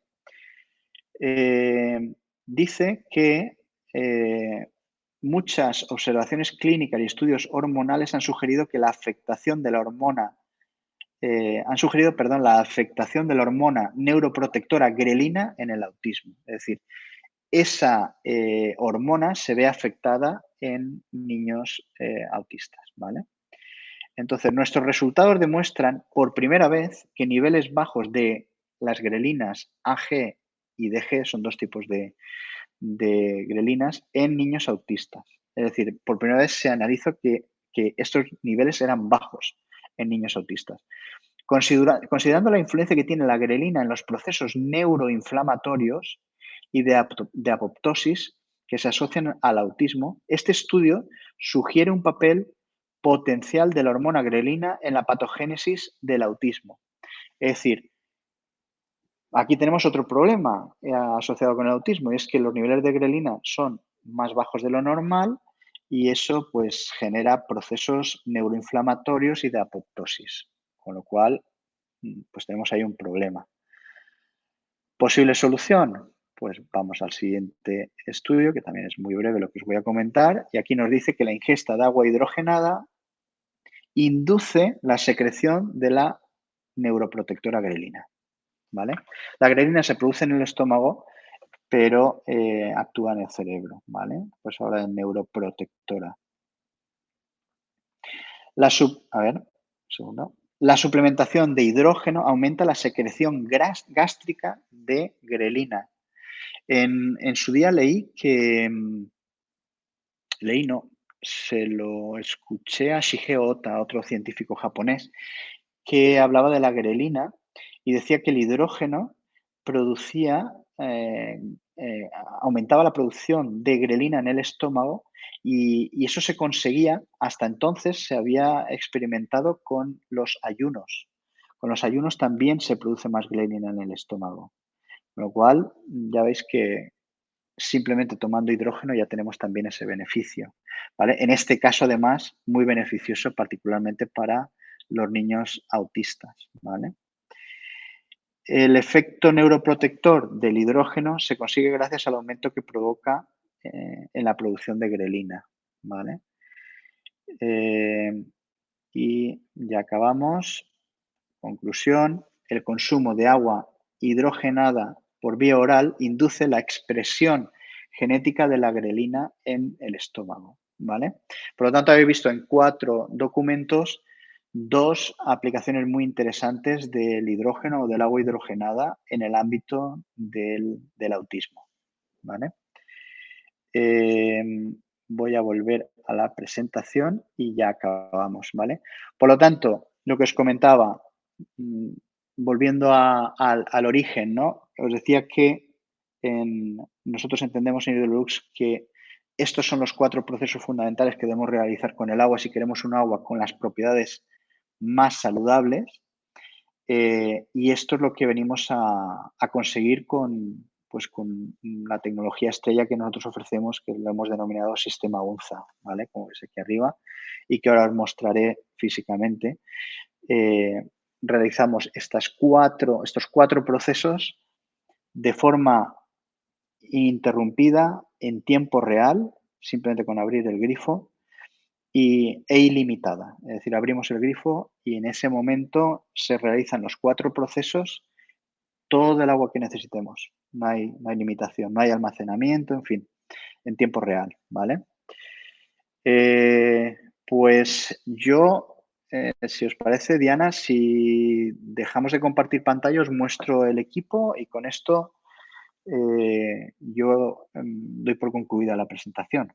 Dice que muchas observaciones clínicas y estudios hormonales han sugerido que la afectación de la hormona la afectación de la hormona neuroprotectora grelina en el autismo. Es decir, esa hormona se ve afectada en niños autistas, ¿vale? Entonces, nuestros resultados demuestran por primera vez que niveles bajos de las grelinas AG y DG, son dos tipos de grelinas, en niños autistas. Es decir, por primera vez se analizó que estos niveles eran bajos en niños autistas. Considerando la influencia que tiene la grelina en los procesos neuroinflamatorios y de apoptosis que se asocian al autismo, este estudio sugiere un papel potencial de la hormona grelina en la patogénesis del autismo. Es decir, aquí tenemos otro problema asociado con el autismo, y es que los niveles de grelina son más bajos de lo normal y eso pues genera procesos neuroinflamatorios y de apoptosis, con lo cual pues tenemos ahí un problema. ¿Posible solución? Pues vamos al siguiente estudio, que también es muy breve lo que os voy a comentar, y aquí nos dice que la ingesta de agua hidrogenada induce la secreción de la neuroprotectora grelina, ¿vale? La grelina se produce en el estómago, pero actúa en el cerebro, ¿vale? Pues ahora de neuroprotectora. La suplementación de hidrógeno aumenta la secreción gástrica de grelina. En su día leí que, se lo escuché a Shigeo Ota, otro científico japonés, que hablaba de la grelina y decía que el hidrógeno producía, aumentaba la producción de grelina en el estómago y eso se conseguía, hasta entonces se había experimentado con los ayunos. Con los ayunos también se produce más grelina en el estómago. Con lo cual, ya veis que simplemente tomando hidrógeno ya tenemos también ese beneficio, ¿vale? En este caso, además, muy beneficioso particularmente para los niños autistas, ¿vale? El efecto neuroprotector del hidrógeno se consigue gracias al aumento que provoca en la producción de grelina, ¿vale? Y ya acabamos. Conclusión, el consumo de agua hidrogenada por vía oral induce la expresión genética de la grelina en el estómago, ¿vale? Por lo tanto, habéis visto en 4 documentos 2 aplicaciones muy interesantes del hidrógeno o del agua hidrogenada en el ámbito del autismo, ¿vale? Voy a volver a la presentación y ya acabamos, ¿vale? Por lo tanto, lo que os comentaba, volviendo al origen, ¿no? Os decía que nosotros entendemos en Hidrolux que estos son los 4 procesos fundamentales que debemos realizar con el agua si queremos un agua con las propiedades más saludables. Y esto es lo que venimos a conseguir con la tecnología estrella que nosotros ofrecemos, que lo hemos denominado sistema UNZA, ¿vale? Como veis aquí arriba, y que ahora os mostraré físicamente. Realizamos estos 4 procesos de forma ininterrumpida, en tiempo real, simplemente con abrir el grifo, e ilimitada. Es decir, abrimos el grifo y en ese momento se realizan los 4 procesos todo el agua que necesitemos. No hay limitación, no hay almacenamiento, en fin, en tiempo real, ¿vale? Pues yo, si os parece, Diana, si dejamos de compartir pantalla, os muestro el equipo y con esto yo doy por concluida la presentación.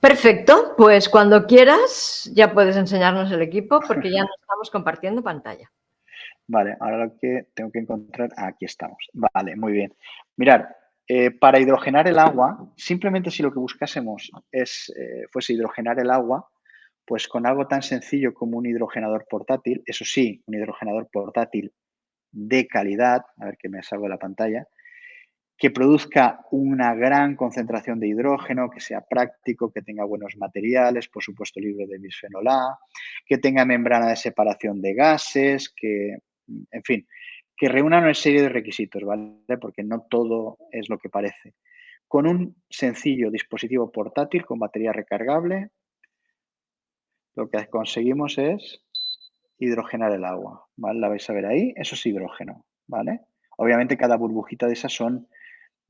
Perfecto, pues cuando quieras ya puedes enseñarnos el equipo porque ya no estamos compartiendo pantalla. Vale, ahora lo que tengo que encontrar, aquí estamos. Vale, muy bien. Mirad, para hidrogenar el agua, simplemente si lo que buscásemos fuese hidrogenar el agua, pues con algo tan sencillo como un hidrogenador portátil, eso sí, un hidrogenador portátil de calidad, a ver que me salgo de la pantalla, que produzca una gran concentración de hidrógeno, que sea práctico, que tenga buenos materiales, por supuesto libre de bisfenol A, que tenga membrana de separación de gases, que, en fin, que reúna una serie de requisitos, ¿vale? Porque no todo es lo que parece. Con un sencillo dispositivo portátil con batería recargable, lo que conseguimos es hidrogenar el agua, ¿vale? La vais a ver ahí, eso es hidrógeno, ¿vale? Obviamente cada burbujita de esas son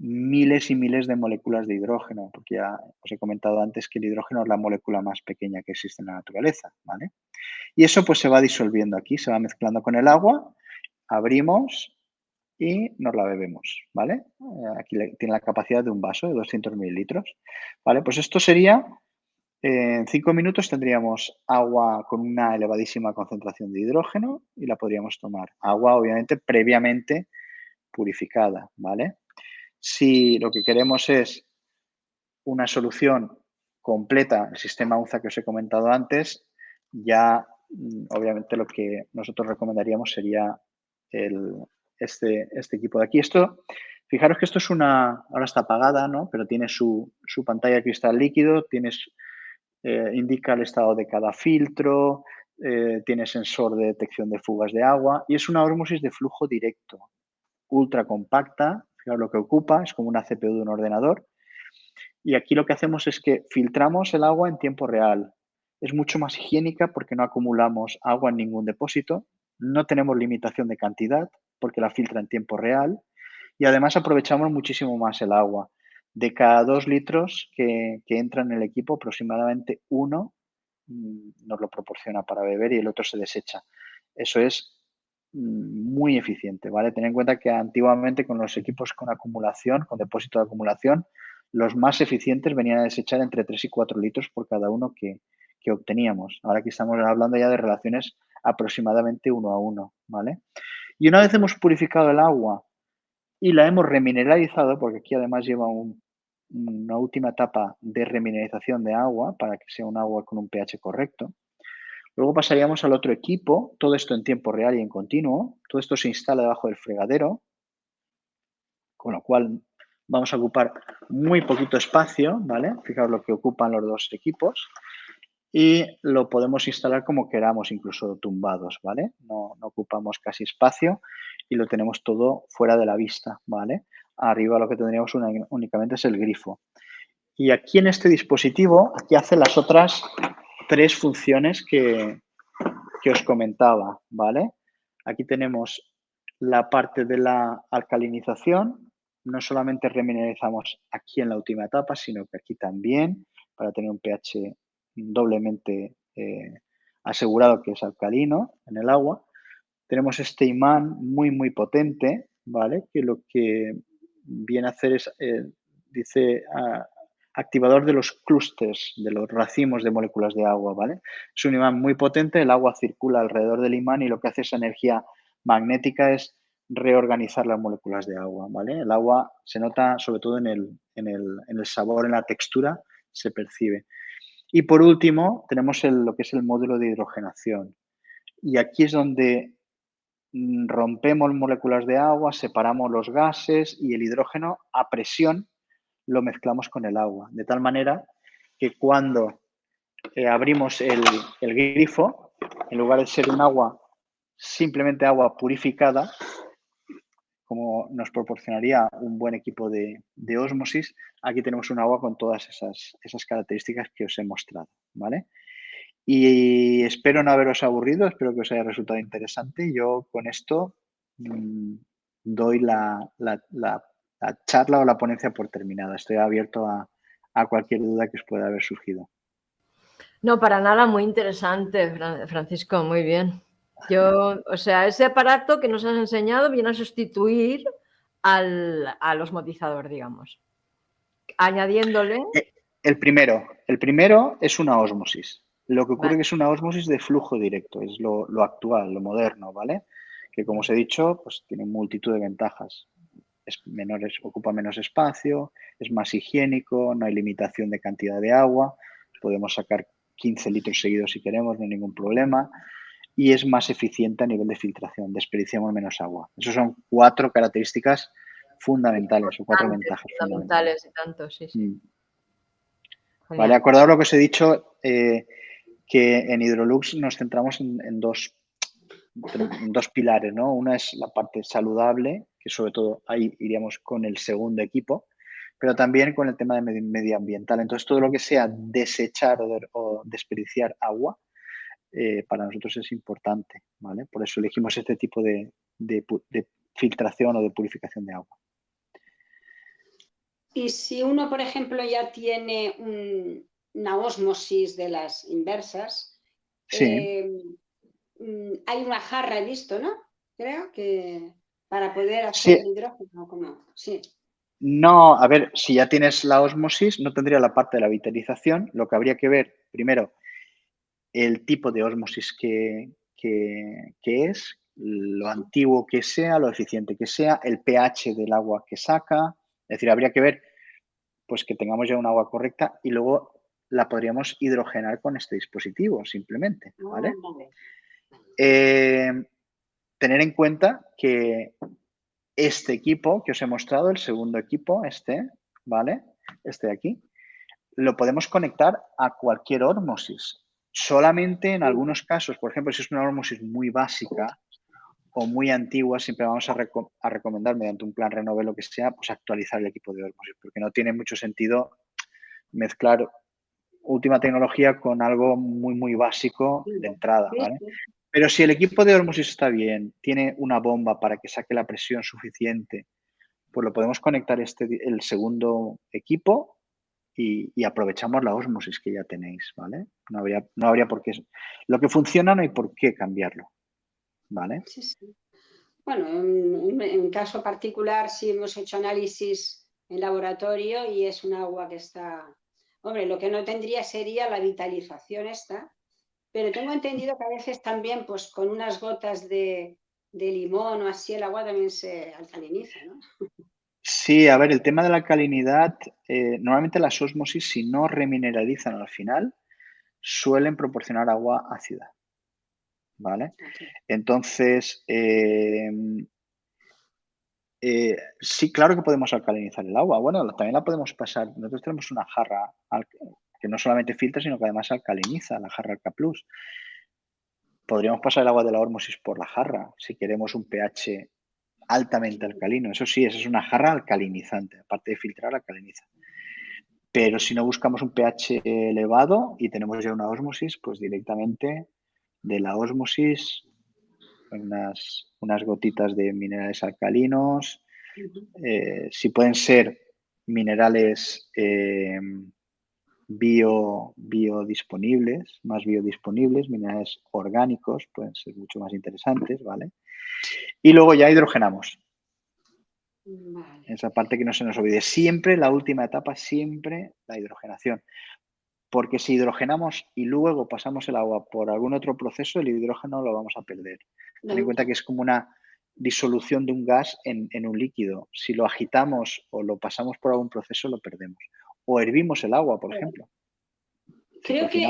miles y miles de moléculas de hidrógeno, porque ya os he comentado antes que el hidrógeno es la molécula más pequeña que existe en la naturaleza, ¿vale? Y eso pues se va disolviendo aquí, se va mezclando con el agua, abrimos y nos la bebemos, ¿vale? Aquí tiene la capacidad de un vaso de 200 mililitros, ¿vale? Pues esto sería, en 5 minutos tendríamos agua con una elevadísima concentración de hidrógeno y la podríamos tomar. Agua, obviamente, previamente purificada, ¿vale? Si lo que queremos es una solución completa, el sistema UNZA que os he comentado antes, ya obviamente lo que nosotros recomendaríamos sería este equipo de aquí. Fijaros que esto es ahora está apagada, ¿no? Pero tiene su pantalla de cristal líquido, indica el estado de cada filtro, tiene sensor de detección de fugas de agua y es una ósmosis de flujo directo, ultra compacta. Fijaros lo que ocupa, es como una CPU de un ordenador. Y aquí lo que hacemos es que filtramos el agua en tiempo real. Es mucho más higiénica porque no acumulamos agua en ningún depósito, no tenemos limitación de cantidad porque la filtra en tiempo real y además aprovechamos muchísimo más el agua. De cada 2 litros que entra en el equipo, aproximadamente uno nos lo proporciona para beber y el otro se desecha. Eso es muy eficiente, ¿vale? Ten en cuenta que antiguamente con los equipos con acumulación, con depósito de acumulación, los más eficientes venían a desechar entre 3 y 4 litros por cada uno que obteníamos. Ahora aquí estamos hablando ya de relaciones aproximadamente 1 a 1, ¿vale? Y una vez hemos purificado el agua y la hemos remineralizado, porque aquí además lleva una última etapa de remineralización de agua para que sea un agua con un pH correcto. Luego pasaríamos al otro equipo, todo esto en tiempo real y en continuo. Todo esto se instala debajo del fregadero, con lo cual vamos a ocupar muy poquito espacio, ¿vale? Fijaos lo que ocupan los dos equipos. Y lo podemos instalar como queramos, incluso tumbados, ¿vale? No ocupamos casi espacio y lo tenemos todo fuera de la vista, ¿vale? Arriba lo que tendríamos únicamente es el grifo. Y aquí en este dispositivo, aquí hace las otras 3 funciones que os comentaba, ¿vale? Aquí tenemos la parte de la alcalinización. No solamente remineralizamos aquí en la última etapa, sino que aquí también, para tener un pH doblemente asegurado que es alcalino en el agua. Tenemos este imán muy potente, ¿vale? Que lo que viene a hacer es, dice, activador de los clústeres, de los racimos de moléculas de agua, ¿vale? Es un imán muy potente, el agua circula alrededor del imán y lo que hace esa energía magnética es reorganizar las moléculas de agua, ¿vale? El agua se nota sobre todo en el sabor, en la textura, se percibe. Y por último, tenemos lo que es el módulo de hidrogenación. Y aquí es donde rompemos moléculas de agua, separamos los gases y el hidrógeno a presión lo mezclamos con el agua. De tal manera que cuando abrimos el grifo, en lugar de ser un agua, simplemente agua purificada, como nos proporcionaría un buen equipo de ósmosis, aquí tenemos un agua con todas esas características que os he mostrado, ¿vale? Y espero no haberos aburrido, espero que os haya resultado interesante. Yo con esto doy la charla o la ponencia por terminada. Estoy abierto a cualquier duda que os pueda haber surgido. No, para nada, muy interesante, Francisco, muy bien. O sea, ese aparato que nos has enseñado viene a sustituir al osmotizador, digamos, añadiéndole... El primero es una ósmosis. Lo que ocurre Vale. que es una ósmosis de flujo directo, es lo actual, lo moderno, ¿vale? Que como os he dicho, pues tiene multitud de ventajas. Ocupa menos espacio, es más higiénico, no hay limitación de cantidad de agua, podemos sacar 15 litros seguidos si queremos, no hay ningún problema, y es más eficiente a nivel de filtración, desperdiciamos menos agua. Esas son 4 características fundamentales o 4 ventajas fundamentales. Y tanto, sí, sí. Vale, acordaos lo que os he dicho, que en Hydrolux nos centramos en dos pilares, ¿no? Una es la parte saludable, que sobre todo ahí iríamos con el segundo equipo, pero también con el tema de medioambiental. Entonces, todo lo que sea desechar o desperdiciar agua, para nosotros es importante, ¿vale? Por eso elegimos este tipo de filtración o de purificación de agua. Y si uno, por ejemplo, ya tiene una ósmosis de las inversas, sí. Hay una jarra, he visto, ¿no? Creo que para poder hacer el hidrógeno, ¿cómo? Sí. No, a ver, si ya tienes la ósmosis, no tendría la parte de la vitalización. Lo que habría que ver, primero, el tipo de ósmosis que es, lo antiguo que sea, lo eficiente que sea, el pH del agua que saca. Es decir, habría que ver pues que tengamos ya un agua correcta y luego la podríamos hidrogenar con este dispositivo simplemente, ¿vale? Tener en cuenta que este equipo que os he mostrado, el segundo equipo, ¿vale? Este de aquí, lo podemos conectar a cualquier ósmosis. Solamente en algunos casos, por ejemplo, si es una ósmosis muy básica o muy antigua, siempre vamos a recomendar mediante un plan Renove, lo que sea, pues actualizar el equipo de ósmosis, porque no tiene mucho sentido mezclar última tecnología con algo muy, muy básico de entrada, ¿vale? Pero si el equipo de ósmosis está bien, tiene una bomba para que saque la presión suficiente, pues lo podemos conectar el segundo equipo y aprovechamos la ósmosis que ya tenéis, ¿vale? No habría por qué. Lo que funciona no hay por qué cambiarlo, ¿vale? Sí, sí. Bueno, en caso particular, sí hemos hecho análisis en laboratorio y es un agua que está... Hombre, lo que no tendría sería la vitalización esta, pero tengo entendido que a veces también, pues con unas gotas de limón o así, el agua también se alcaliniza, ¿no? Sí, a ver, el tema de la alcalinidad, normalmente las ósmosis, si no remineralizan al final, suelen proporcionar agua ácida, ¿vale? Entonces, sí, claro que podemos alcalinizar el agua. Bueno, también la podemos pasar. Nosotros tenemos una jarra que no solamente filtra, sino que además alcaliniza, la jarra Alka Plus. Podríamos pasar el agua de la ósmosis por la jarra si queremos un pH altamente alcalino. Eso sí, esa es una jarra alcalinizante. Aparte de filtrar, alcaliniza. Pero si no buscamos un pH elevado y tenemos ya una ósmosis, pues directamente de la ósmosis unas gotitas de minerales alcalinos. Si pueden ser minerales biodisponibles, más biodisponibles, minerales orgánicos, pueden ser mucho más interesantes, ¿vale? Y luego ya hidrogenamos. Vale. Esa parte que no se nos olvide. Siempre, la última etapa, siempre la hidrogenación. Porque si hidrogenamos y luego pasamos el agua por algún otro proceso, el hidrógeno lo vamos a perder. Ten en cuenta que es como una disolución de un gas en un líquido. Si lo agitamos o lo pasamos por algún proceso, lo perdemos. O hervimos el agua, por ejemplo. Creo que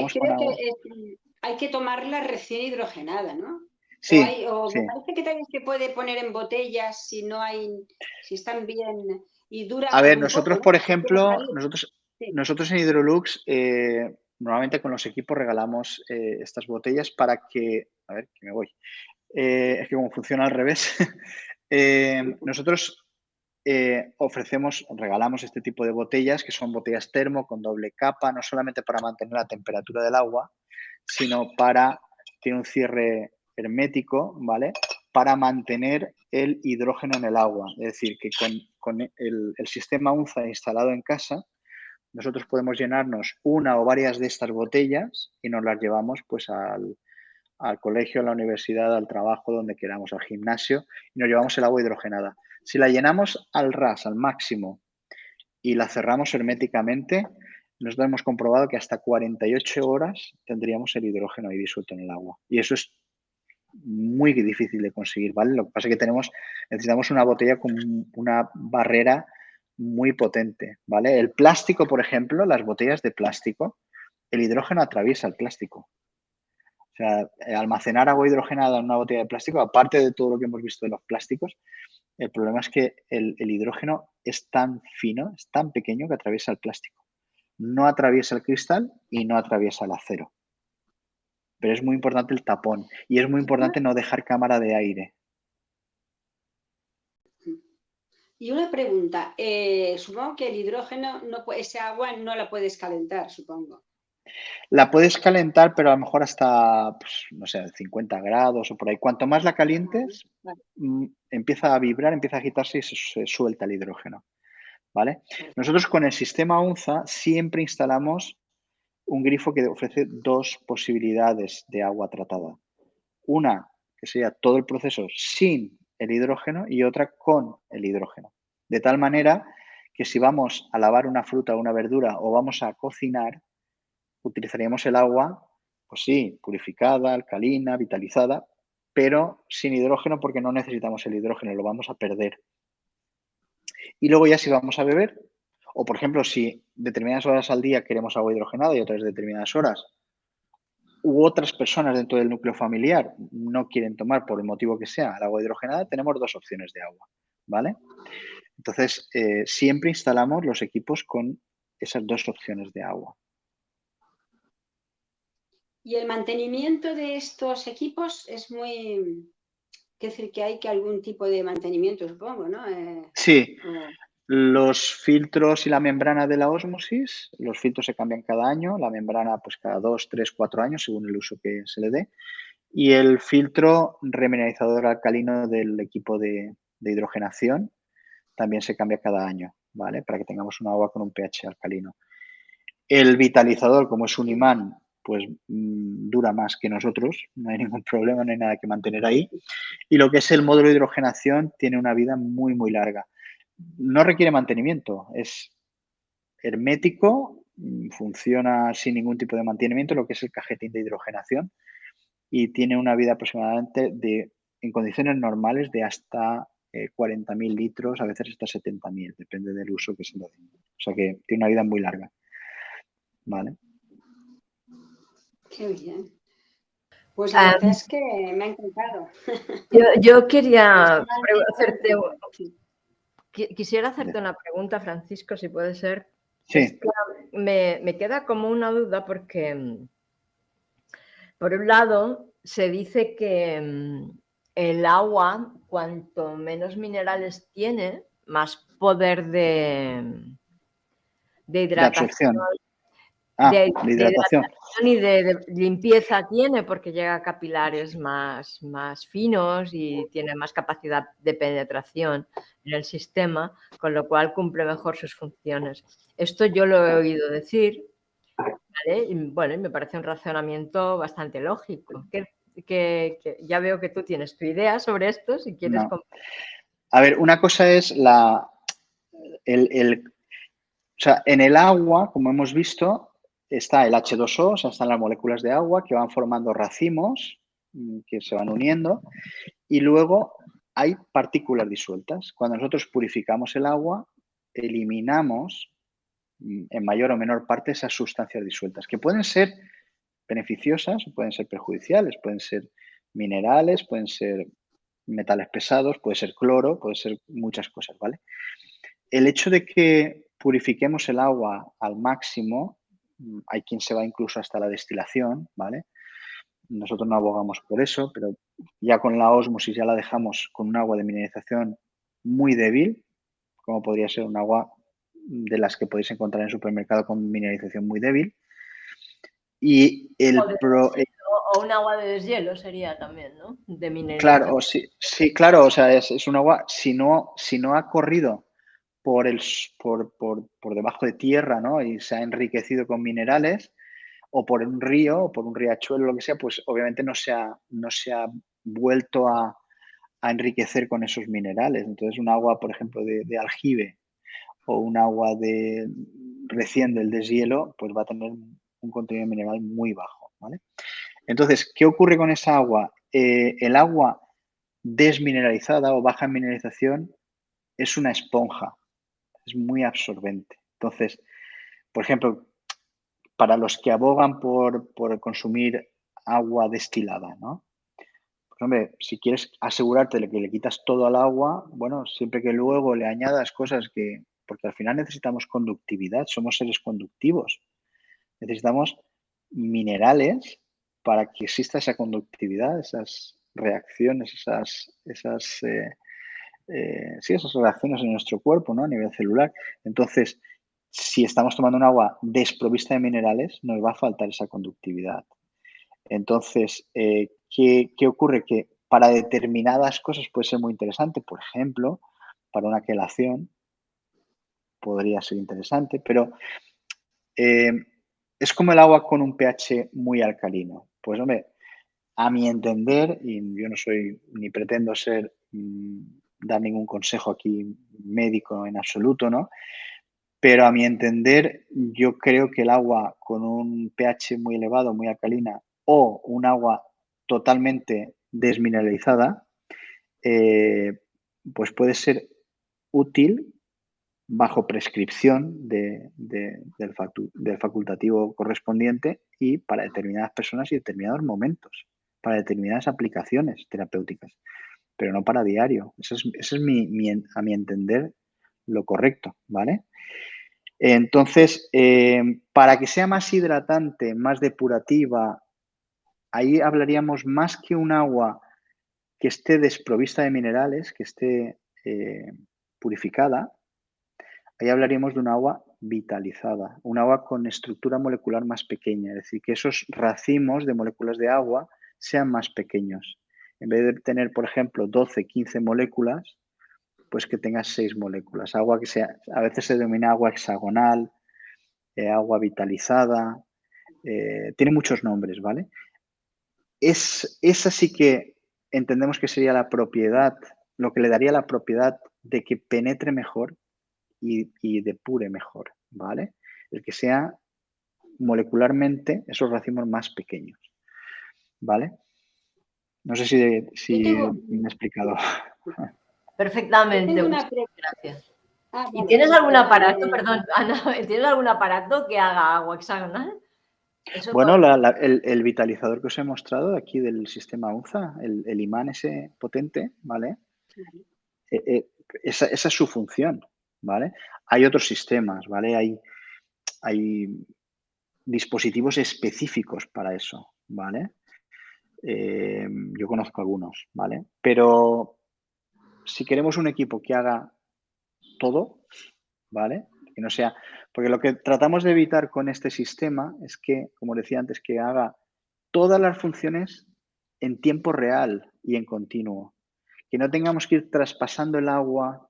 hay que tomarla recién hidrogenada, ¿no? Sí, sí. Me parece que también se puede poner en botellas si están bien y dura. A ver, nosotros, poco, por ¿no? ejemplo, nosotros en Hydrolux normalmente con los equipos regalamos estas botellas para que... A ver, que me voy. Es que como funciona al revés. Nosotros regalamos este tipo de botellas, que son botellas termo con doble capa, no solamente para mantener la temperatura del agua, sino tiene un cierre hermético, ¿vale? para mantener el hidrógeno en el agua. Es decir, que con el sistema UNZA instalado en casa, nosotros podemos llenarnos una o varias de estas botellas y nos las llevamos pues al colegio, a la universidad, al trabajo, donde queramos, al gimnasio, y nos llevamos el agua hidrogenada. Si la llenamos al ras, al máximo, y la cerramos herméticamente, nosotros hemos comprobado que hasta 48 horas tendríamos el hidrógeno ahí disuelto en el agua. Y eso es muy difícil de conseguir, ¿vale? Lo que pasa es que necesitamos una botella con una barrera muy potente, ¿vale? El plástico, por ejemplo, las botellas de plástico, el hidrógeno atraviesa el plástico. O sea, almacenar agua hidrogenada en una botella de plástico, aparte de todo lo que hemos visto de los plásticos, el problema es que el hidrógeno es tan fino, es tan pequeño que atraviesa el plástico. No atraviesa el cristal y no atraviesa el acero. Pero es muy importante el tapón y es muy importante no dejar cámara de aire. Y una pregunta, supongo que el hidrógeno, ese agua no la puedes calentar, supongo. La puedes calentar, pero a lo mejor hasta, pues, no sé, 50 grados o por ahí. Cuanto más la calientes, empieza a vibrar, empieza a agitarse y se suelta el hidrógeno, ¿vale? Nosotros con el sistema UNZA siempre instalamos un grifo que ofrece dos posibilidades de agua tratada. Una, que sería todo el proceso sin el hidrógeno, y otra con el hidrógeno. De tal manera que si vamos a lavar una fruta o una verdura o vamos a cocinar, utilizaríamos el agua, pues sí, purificada, alcalina, vitalizada, pero sin hidrógeno porque no necesitamos el hidrógeno, lo vamos a perder. Y luego ya si vamos a beber, o por ejemplo, si determinadas horas al día queremos agua hidrogenada y otras determinadas horas, u otras personas dentro del núcleo familiar no quieren tomar por el motivo que sea el agua hidrogenada, tenemos dos opciones de agua, ¿vale? Entonces, siempre instalamos los equipos con esas dos opciones de agua. Y el mantenimiento de estos equipos es muy... Quiere decir que hay que algún tipo de mantenimiento, supongo, ¿no? Sí. Los filtros y la membrana de la ósmosis, los filtros se cambian cada año, la membrana pues cada 2, 3, 4 años según el uso que se le dé, y el filtro remineralizador alcalino del equipo de hidrogenación también se cambia cada año, ¿vale? Para que tengamos un agua con un pH alcalino. El vitalizador, como es un imán, pues dura más que nosotros, no hay ningún problema, no hay nada que mantener ahí. Y lo que es el módulo de hidrogenación tiene una vida muy, muy larga. No requiere mantenimiento, es hermético, funciona sin ningún tipo de mantenimiento, lo que es el cajetín de hidrogenación, y tiene una vida aproximadamente en condiciones normales de hasta 40.000 litros, a veces hasta 70.000, depende del uso que se le dé. O sea que tiene una vida muy larga. ¿Vale? Qué bien. Pues la verdad es que me ha encantado. Yo quería hacerte... Quisiera hacerte una pregunta, Francisco, si puede ser. Sí. Es que me queda como una duda porque, por un lado, se dice que el agua, cuanto menos minerales tiene, más poder de hidratación. De hidratación y de limpieza tiene, porque llega a capilares más finos y tiene más capacidad de penetración en el sistema, con lo cual cumple mejor sus funciones. Esto yo lo he oído decir, ¿vale? Y bueno, me parece un razonamiento bastante lógico. Que ya veo que tú tienes tu idea sobre esto, si quieres. No. A ver, una cosa es o sea, en el agua, como hemos visto, está el H2O, o sea, están las moléculas de agua que van formando racimos que se van uniendo, y luego hay partículas disueltas. Cuando nosotros purificamos el agua, eliminamos en mayor o menor parte esas sustancias disueltas, que pueden ser beneficiosas, pueden ser perjudiciales, pueden ser minerales, pueden ser metales pesados, puede ser cloro, puede ser muchas cosas, ¿vale? El hecho de que purifiquemos el agua al máximo, hay quien se va incluso hasta la destilación, ¿vale? Nosotros no abogamos por eso, pero ya con la ósmosis ya la dejamos con un agua de mineralización muy débil, como podría ser un agua de las que podéis encontrar en el supermercado con mineralización muy débil. Y O un agua de deshielo sería también, ¿no? De Claro, mineralización. o sí, claro, o sea, es un agua, si no ha corrido por debajo de tierra, ¿no? Y se ha enriquecido con minerales, o por un río, o por un riachuelo, lo que sea, pues obviamente no se ha vuelto a enriquecer con esos minerales. Entonces, un agua, por ejemplo, de aljibe o un agua recién del deshielo, pues va a tener un contenido mineral muy bajo, ¿vale? Entonces, ¿qué ocurre con esa agua? El agua desmineralizada o baja en mineralización es una esponja, es muy absorbente. Entonces, por ejemplo, para los que abogan por consumir agua destilada, ¿no? Pues hombre, si quieres asegurarte de que le quitas todo al agua, bueno, siempre que luego le añadas cosas porque al final necesitamos conductividad, somos seres conductivos. Necesitamos minerales para que exista esa conductividad, esas reacciones, esas reacciones en nuestro cuerpo, ¿no? A nivel celular. Entonces, si estamos tomando un agua desprovista de minerales, nos va a faltar esa conductividad. Entonces, ¿qué ocurre? Que para determinadas cosas puede ser muy interesante. Por ejemplo, para una quelación podría ser interesante, pero eh, es como el agua con un pH muy alcalino. Pues, hombre, a mi entender, y yo no soy ni pretendo dar ningún consejo aquí médico en absoluto, ¿no? Pero a mi entender, yo creo que el agua con un pH muy elevado, muy alcalina, o un agua totalmente desmineralizada, eh, pues puede ser útil bajo prescripción del facultativo correspondiente y para determinadas personas y determinados momentos, para determinadas aplicaciones terapéuticas, pero no para diario. Eso es a mi entender, lo correcto, ¿vale? Entonces, para que sea más hidratante, más depurativa, ahí hablaríamos más que un agua que esté desprovista de minerales, que esté purificada. Ahí hablaríamos de un agua vitalizada, un agua con estructura molecular más pequeña, es decir, que esos racimos de moléculas de agua sean más pequeños. En vez de tener, por ejemplo, 12, 15 moléculas, pues que tengas 6 moléculas. Agua a veces se denomina agua hexagonal, agua vitalizada, tiene muchos nombres, ¿vale? Esa sí que entendemos que sería la propiedad, lo que le daría la propiedad de que penetre mejor y depure mejor, ¿vale? El que sea molecularmente esos racimos más pequeños, ¿vale? No sé si me he explicado. Perfectamente, tengo una muchas pregunta. gracias. ¿Y Vale, tienes algún perdón. aparato, perdón, Ana, ¿tienes algún aparato que haga agua hexagonal? Eso Bueno, el vitalizador que os he mostrado aquí del sistema UNZA, el imán ese potente, ¿vale? Esa es su función, ¿vale? Hay otros sistemas, ¿vale? Hay dispositivos específicos para eso, ¿vale? Yo conozco algunos, ¿vale? Pero si queremos un equipo que haga todo, ¿vale? Que no sea. Porque lo que tratamos de evitar con este sistema es que, como decía antes, que haga todas las funciones en tiempo real y en continuo. Que no tengamos que ir traspasando el agua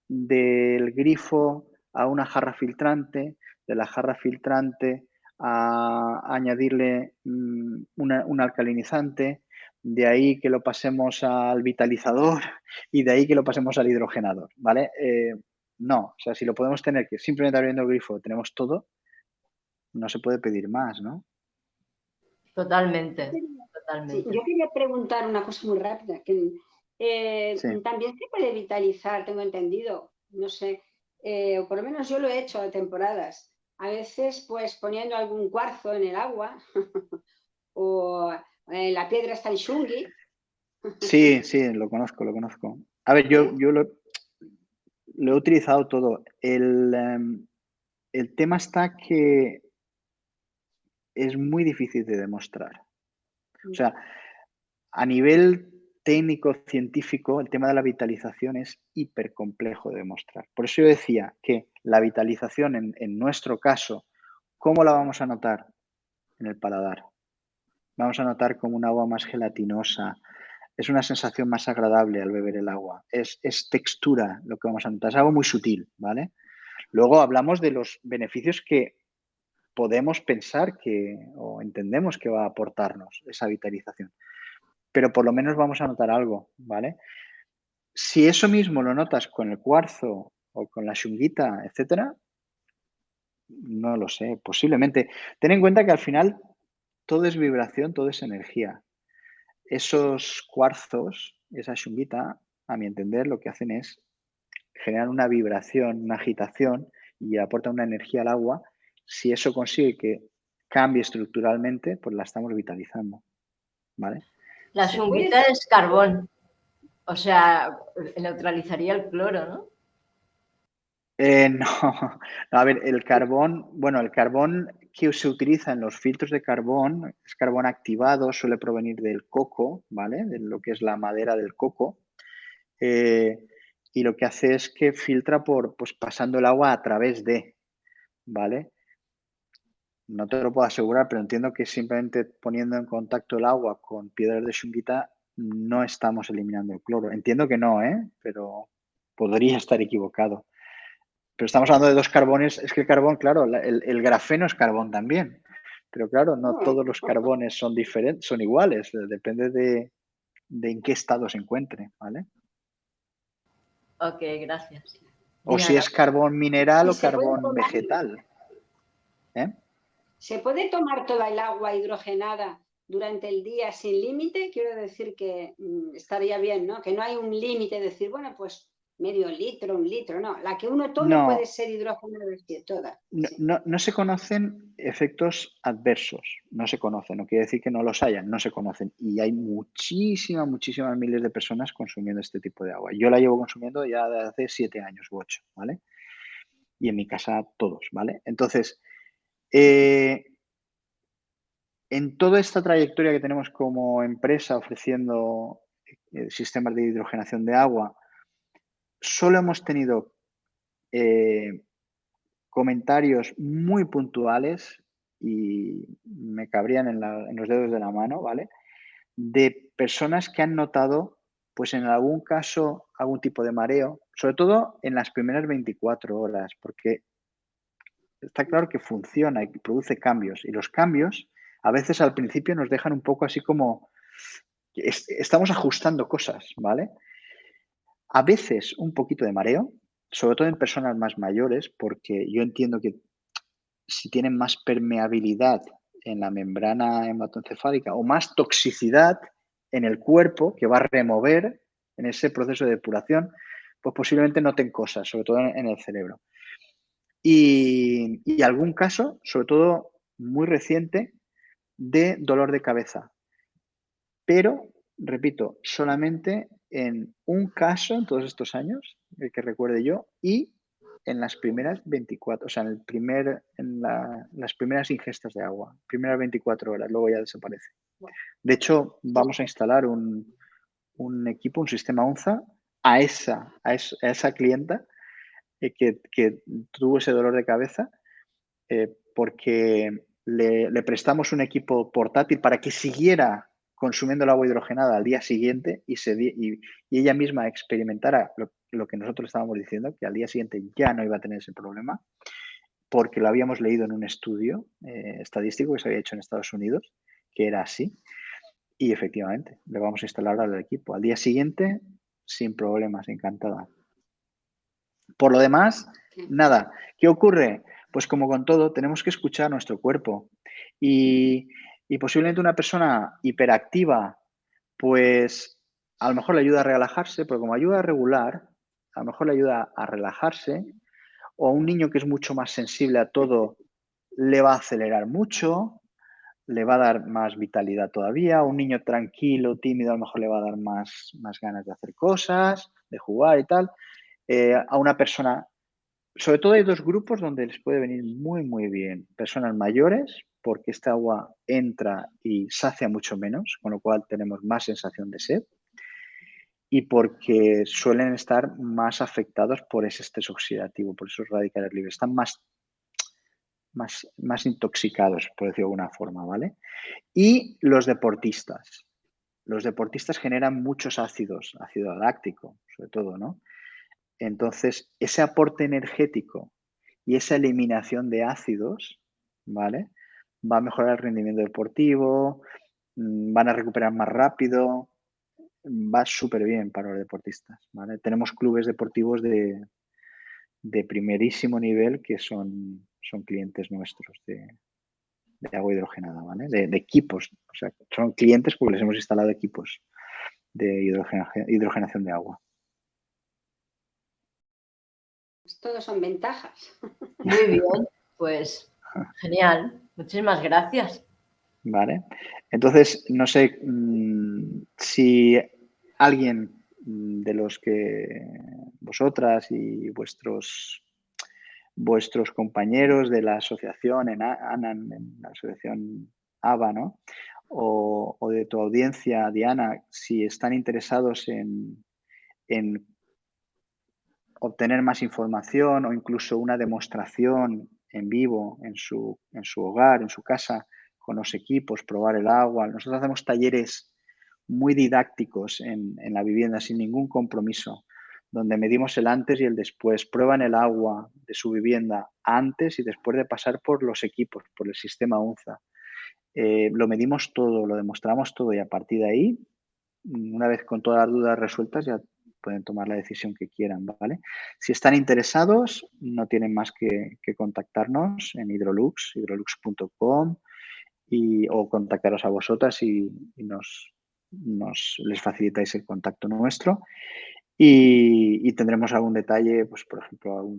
del grifo a una jarra filtrante, de la jarra filtrante a añadirle un alcalinizante, de ahí que lo pasemos al vitalizador y de ahí que lo pasemos al hidrogenador, ¿vale? No, o sea, si lo podemos tener que simplemente abriendo el grifo tenemos todo, no se puede pedir más, ¿no? Totalmente, Sí, totalmente. yo quería preguntar una cosa muy rápida. Sí. También se puede vitalizar, tengo entendido, no sé, o por lo menos yo lo he hecho a temporadas. A veces, pues poniendo algún cuarzo en el agua o la piedra está en shungi. Sí, sí, lo conozco, lo conozco. A ver, yo lo he utilizado todo. El tema está que es muy difícil de demostrar. O sea, a nivel técnico, científico, el tema de la vitalización es hipercomplejo de demostrar. Por eso yo decía que la vitalización, en nuestro caso, ¿cómo la vamos a notar? En el paladar. vamos a notar como un agua más gelatinosa. Es una sensación más agradable al beber el agua. Es textura lo que vamos a notar. Es algo muy sutil, ¿vale? Luego hablamos de los beneficios que podemos pensar o entendemos que va a aportarnos esa vitalización. Pero por lo menos vamos a notar algo, ¿vale? Si eso mismo lo notas con el cuarzo o con la shunguita, etcétera, no lo sé, posiblemente. Ten en cuenta que al final todo es vibración, todo es energía. Esos cuarzos, esa shunguita, a mi entender, lo que hacen es generar una vibración, una agitación y aporta una energía al agua. Si eso consigue que cambie estructuralmente, pues la estamos vitalizando, ¿vale? La Sí. shunguita es carbón, o sea, neutralizaría el cloro, ¿no? No, a ver, el carbón, bueno, el carbón que se utiliza en los filtros de carbón es carbón activado, suele provenir del coco, ¿vale? De lo que es la madera del coco. Y lo que hace es que filtra pues pasando el agua a través de, ¿vale? No te lo puedo asegurar, pero entiendo que simplemente poniendo en contacto el agua con piedras de shunguita no estamos eliminando el cloro. Entiendo que no, pero podría estar equivocado. Pero estamos hablando de dos carbones. Es que el carbón, claro, el grafeno es carbón también. Pero claro, no todos los carbones son diferentes, son iguales. Depende de en qué estado se encuentre, ¿vale? Ok, gracias. O si Diana. es carbón mineral ¿Y o se puede carbón tomar? vegetal. ¿Se puede tomar toda el agua hidrogenada durante el día sin límite? Quiero decir que estaría bien, ¿no? Que no hay un límite, decir, bueno, pues medio litro, 1 litro, no. La que uno tome puede No, ser hidrogenada toda. no, Sí. no se conocen efectos adversos, no se conocen, no quiere decir que no los hayan, no se conocen. Y hay muchísimas miles de personas consumiendo este tipo de agua. Yo la llevo consumiendo ya desde hace 7 años u 8, ¿vale? Y en mi casa todos, ¿vale? Entonces, en toda esta trayectoria que tenemos como empresa ofreciendo sistemas de hidrogenación de agua, solo hemos tenido comentarios muy puntuales y me cabrían en los dedos de la mano, ¿vale? De personas que han notado, pues en algún caso, algún tipo de mareo, sobre todo en las primeras 24 horas, porque está claro que funciona y produce cambios. Y los cambios, a veces al principio nos dejan un poco así como, estamos ajustando cosas, ¿vale? A veces un poquito de mareo, sobre todo en personas más mayores, porque yo entiendo que si tienen más permeabilidad en la membrana hematoencefálica o más toxicidad en el cuerpo que va a remover en ese proceso de depuración, pues posiblemente noten cosas, sobre todo en el cerebro. Y algún caso, sobre todo muy reciente, de dolor de cabeza. Pero, repito, solamente en un caso en todos estos años, el que recuerde yo, y en las primeras 24, o sea, las primeras ingestas de agua, primeras 24 horas, luego ya desaparece. De hecho, vamos a instalar un equipo, un sistema ONZA a esa clienta que tuvo ese dolor de cabeza porque le prestamos un equipo portátil para que siguiera consumiendo el agua hidrogenada al día siguiente y ella misma experimentara lo que nosotros estábamos diciendo, que al día siguiente ya no iba a tener ese problema, porque lo habíamos leído en un estudio estadístico que se había hecho en Estados Unidos, que era así. Y efectivamente, le vamos a instalar al equipo. Al día siguiente, sin problemas, encantada. Por lo demás, nada. ¿Qué ocurre? Pues como con todo, tenemos que escuchar nuestro cuerpo. Y posiblemente una persona hiperactiva, pues a lo mejor le ayuda a relajarse, pero como ayuda a regular, a lo mejor le ayuda a relajarse. O a un niño que es mucho más sensible a todo, le va a acelerar mucho, le va a dar más vitalidad todavía. A un niño tranquilo, tímido, a lo mejor le va a dar más ganas de hacer cosas, de jugar y tal. A una persona, sobre todo hay dos grupos donde les puede venir muy bien. Personas mayores, porque esta agua entra y sacia mucho menos, con lo cual tenemos más sensación de sed. Y porque suelen estar más afectados por ese estrés oxidativo, por esos radicales libres. Están más intoxicados, por decirlo de alguna forma, ¿vale? Y los deportistas. Los deportistas generan muchos ácidos, ácido láctico, sobre todo, ¿no? Entonces, ese aporte energético y esa eliminación de ácidos, ¿vale? Va a mejorar el rendimiento deportivo, van a recuperar más rápido, va súper bien para los deportistas, ¿vale? Tenemos clubes deportivos de primerísimo nivel que son clientes nuestros de agua hidrogenada, ¿vale? De equipos, o sea, son clientes porque les hemos instalado equipos de hidrogenación de agua. Todos son ventajas. Muy bien, pues genial. Muchísimas gracias. Vale. Entonces, no sé si alguien de los que vosotras y vuestros compañeros de la asociación en la asociación ABA, ¿no? O de tu audiencia, Diana, si están interesados en obtener más información o incluso una demostración en vivo en su hogar, en su casa, con los equipos, probar el agua. Nosotros hacemos talleres muy didácticos en la vivienda sin ningún compromiso, donde medimos el antes y el después. Prueban el agua de su vivienda antes y después de pasar por los equipos, por el sistema UNZA. Lo medimos todo, lo demostramos todo y a partir de ahí, una vez con todas las dudas resueltas, ya pueden tomar la decisión que quieran, ¿vale? Si están interesados, no tienen más que contactarnos en hidrolux.com o contactaros a vosotras y les facilitáis el contacto nuestro y tendremos algún detalle, pues por ejemplo,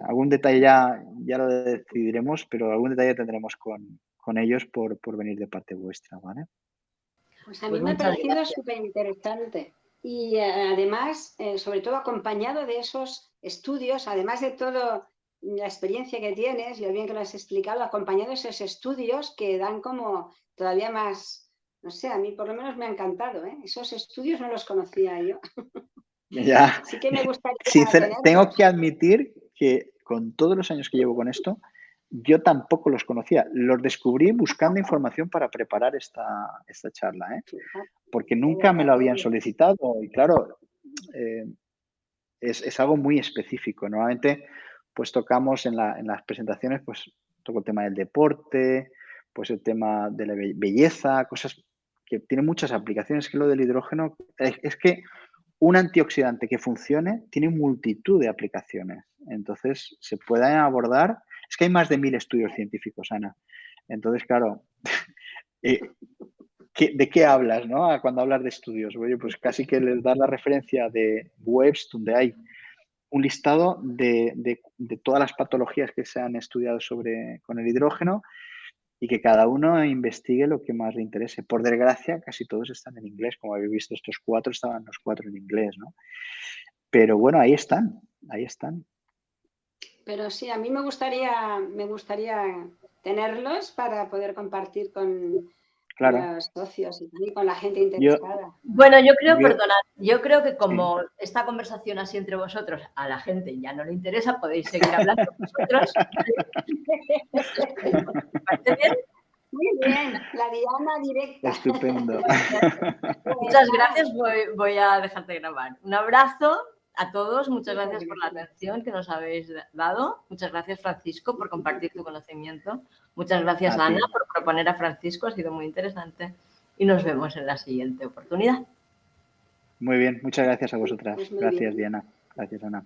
algún detalle ya lo decidiremos, pero algún detalle tendremos con ellos por venir de parte vuestra, ¿vale? Pues a mí me ha parecido súper interesante y además, sobre todo acompañado de esos estudios, además de toda la experiencia que tienes, lo bien que lo has explicado, acompañado de esos estudios que dan como todavía más, no sé, a mí por lo menos me ha encantado, ¿eh? Esos estudios no los conocía yo. Ya. Sí que me gustaría tengo que admitir que con todos los años que llevo con esto, yo tampoco los conocía. Los descubrí buscando información para preparar esta charla, ¿eh? Porque nunca me lo habían solicitado y claro, es algo muy específico. Normalmente, pues tocamos en las presentaciones, pues toco el tema del deporte, pues el tema de la belleza, cosas que tienen muchas aplicaciones. Que lo del hidrógeno es que un antioxidante que funcione tiene multitud de aplicaciones. Entonces, se pueden abordar. Es que hay más de 1000 estudios científicos, Ana. Entonces, claro, ¿de qué hablas, no? Cuando hablas de estudios. Oye, pues casi que les das la referencia de webs donde hay un listado de todas las patologías que se han estudiado con el hidrógeno y que cada uno investigue lo que más le interese. Por desgracia, casi todos están en inglés. Como habéis visto, estos 4 estaban los 4 en inglés, ¿no? Pero bueno, ahí están. Pero sí, a mí me gustaría tenerlos para poder compartir con los socios y con la gente interesada. Yo creo que como esta conversación así entre vosotros a la gente ya no le interesa, podéis seguir hablando vosotros. ¿Te parece bien? Muy bien, la Diana directa. Estupendo. Muchas gracias, voy a dejarte grabar. Un abrazo a todos, muchas gracias por la atención que nos habéis dado. Muchas gracias, Francisco, por compartir tu conocimiento. Muchas gracias, Ana, por proponer a Francisco, ha sido muy interesante. Y nos vemos en la siguiente oportunidad. Muy bien, muchas gracias a vosotras. Gracias, Diana. Gracias, Ana.